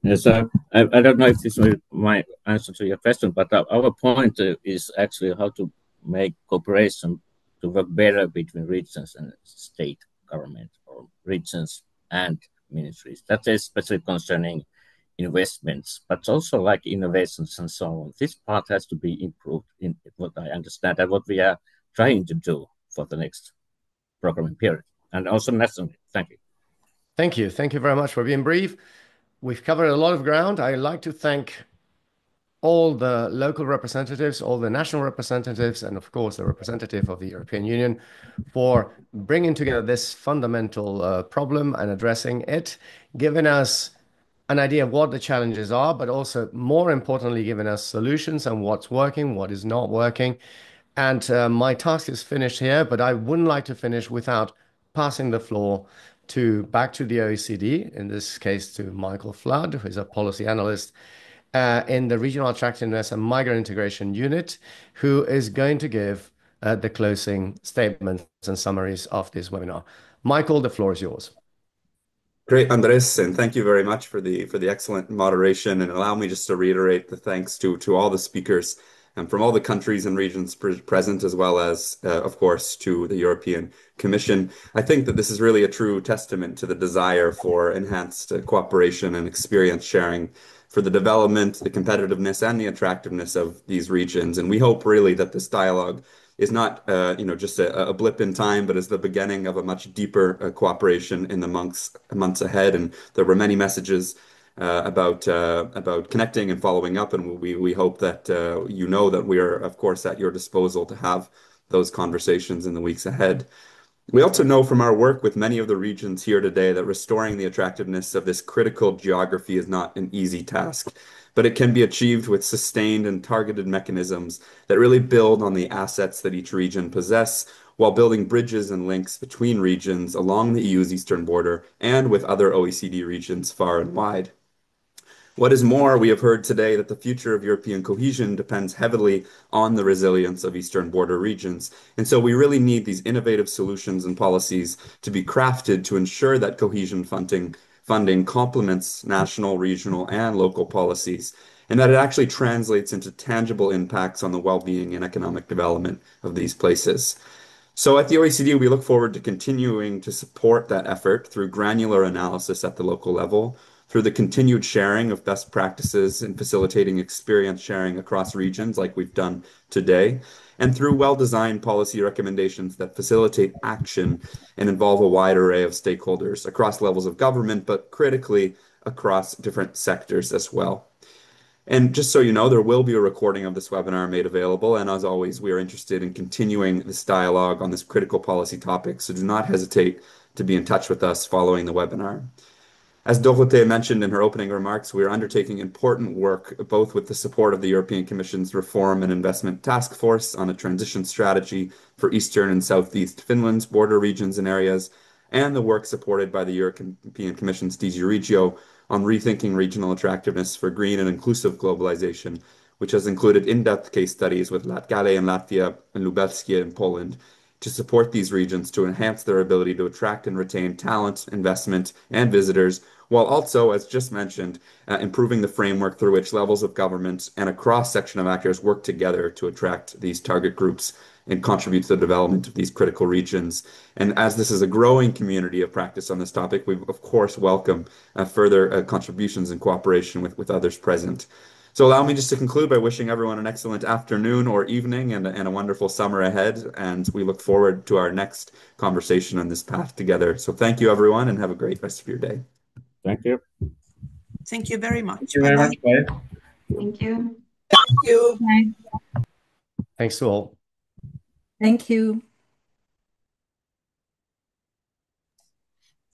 Yes, I don't know if this was my answer to your question, but our point is actually how to make cooperation to work better between regions and state government, or regions and ministries. That is especially concerning investments, but also like innovations and so on. This part has to be improved in what I understand and what we are trying to do for the next programming period, and also nationally. Thank you. Thank you. Thank you very much for being brief. We've covered a lot of ground. I'd like to thank all the local representatives, all the national representatives, and of course the representative of the European Union for bringing together this fundamental problem and addressing it, giving us an idea of what the challenges are, but also more importantly, giving us solutions and what's working, what is not working. And my task is finished here, but I wouldn't like to finish without passing the floor back to the OECD, in this case to Michael Flood, who is a policy analyst in the Regional Attractiveness and Migrant Integration Unit, who is going to give the closing statements and summaries of this webinar. Michael, the floor is yours. Great, Andres, and thank you very much for the excellent moderation. And allow me just to reiterate the thanks to all the speakers and from all the countries and regions present, as well as, of course, to the European Commission. I think that this is really a true testament to the desire for enhanced cooperation and experience sharing for the development, the competitiveness, and the attractiveness of these regions. And we hope really that this dialogue is not just a blip in time, but is the beginning of a much deeper cooperation in the months ahead. And there were many messages about connecting and following up, and we hope that you know that we are, of course, at your disposal to have those conversations in the weeks ahead. We also know from our work with many of the regions here today that restoring the attractiveness of this critical geography is not an easy task, but it can be achieved with sustained and targeted mechanisms that really build on the assets that each region possess, while building bridges and links between regions along the EU's eastern border and with other OECD regions far and wide. What is more, we have heard today that the future of European cohesion depends heavily on the resilience of eastern border regions. And so we really need these innovative solutions and policies to be crafted to ensure that cohesion funding complements national, regional, and local policies, and that it actually translates into tangible impacts on the well-being and economic development of these places. So at the OECD, we look forward to continuing to support that effort through granular analysis at the local level, through the continued sharing of best practices and facilitating experience sharing across regions like we've done today, and through well-designed policy recommendations that facilitate action and involve a wide array of stakeholders across levels of government, but critically across different sectors as well. And just so you know, there will be a recording of this webinar made available. And as always, we are interested in continuing this dialogue on this critical policy topic. So do not hesitate to be in touch with us following the webinar. As Dorothee mentioned in her opening remarks, we are undertaking important work, both with the support of the European Commission's Reform and Investment Task Force on a transition strategy for Eastern and Southeast Finland's border regions and areas, and the work supported by the European Commission's DG Regio on rethinking regional attractiveness for green and inclusive globalization, which has included in-depth case studies with Latgale in Latvia and Lubelskie in Poland, to support these regions to enhance their ability to attract and retain talent, investment, and visitors, while also, as just mentioned, improving the framework through which levels of government and a cross-section of actors work together to attract these target groups and contribute to the development of these critical regions. And as this is a growing community of practice on this topic, we of course welcome further contributions and cooperation with others present. So allow me just to conclude by wishing everyone an excellent afternoon or evening and a wonderful summer ahead. And we look forward to our next conversation on this path together. So thank you, everyone, and have a great rest of your day. Thank you. Thank you very much. Thank you very much. Bye. Thank you. Thank you. Bye. Thanks to all. Thank you.